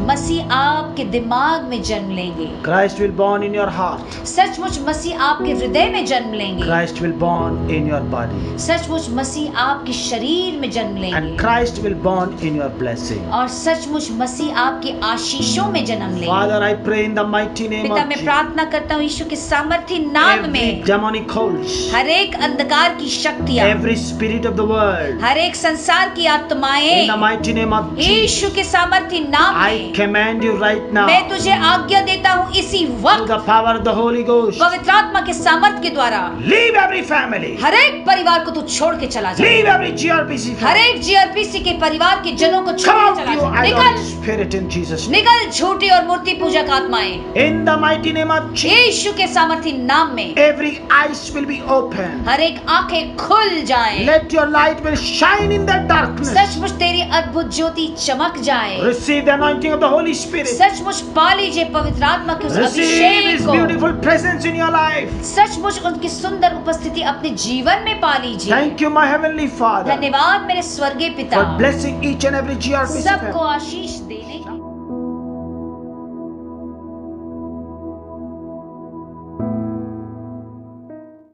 मसीह आपके दिमाग में जन्म लेंगे। Christ will born in your heart. सचमुच मसीह आपके हृदय में जन्म लेंगे। Christ will born in your body. सचमुच मसीह आपके शरीर में जन्म लेंगे। And Christ will born in your blessing. और सचमुच मसीह आपके आशीषों में जन्म लेंगे। Father, I pray in the mighty name पिता of मैं Jesus. प्रार्थना करता हूँ यीशु के सामर्थी नाम Every में demonic host, हर एक अंधकार की शक्तियाँ, every spirit of the world, हर एक संसार की in the आत्माएं mighty name of Jesus, यीशु के सामर्थी नाम I command you right now मैं तुझे आज्ञा देता हूँ इसी through वक्त the power of the Holy Ghost. पवित्र आत्मा के सामर्थ के द्वारा Leave every family. हर एक परिवार को तू छोड़ के चला जा। Leave every GRPC हर family. एक जीआरपीसी के परिवार के जनों को छोड़ Come के out, चला you जा। idol निकल spirit in Jesus' name. निकल झूठी और मूर्ति पूजक आत्माएं In the mighty name of Jesus, यीशु के सामर्थी नाम में every eyes will be open. हर एक आंखें खुल जाएं। Let your light will shine in the darkness. सचमुच तेरी अद्भुत ज्योति चमक जाए। Receive the anointing of the Holy Spirit. सचमुच पा लीजिए पवित्र आत्मा के उस Receive अभिषेक His को। beautiful presence in your life. सचमुच उनकी सुंदर उपस्थिति अपने जीवन में पा लीजिए। Thank you, my heavenly Father, धन्यवाद मेरे स्वर्गीय पिता for blessing each and every GRPC सबको family. आशीष देने की।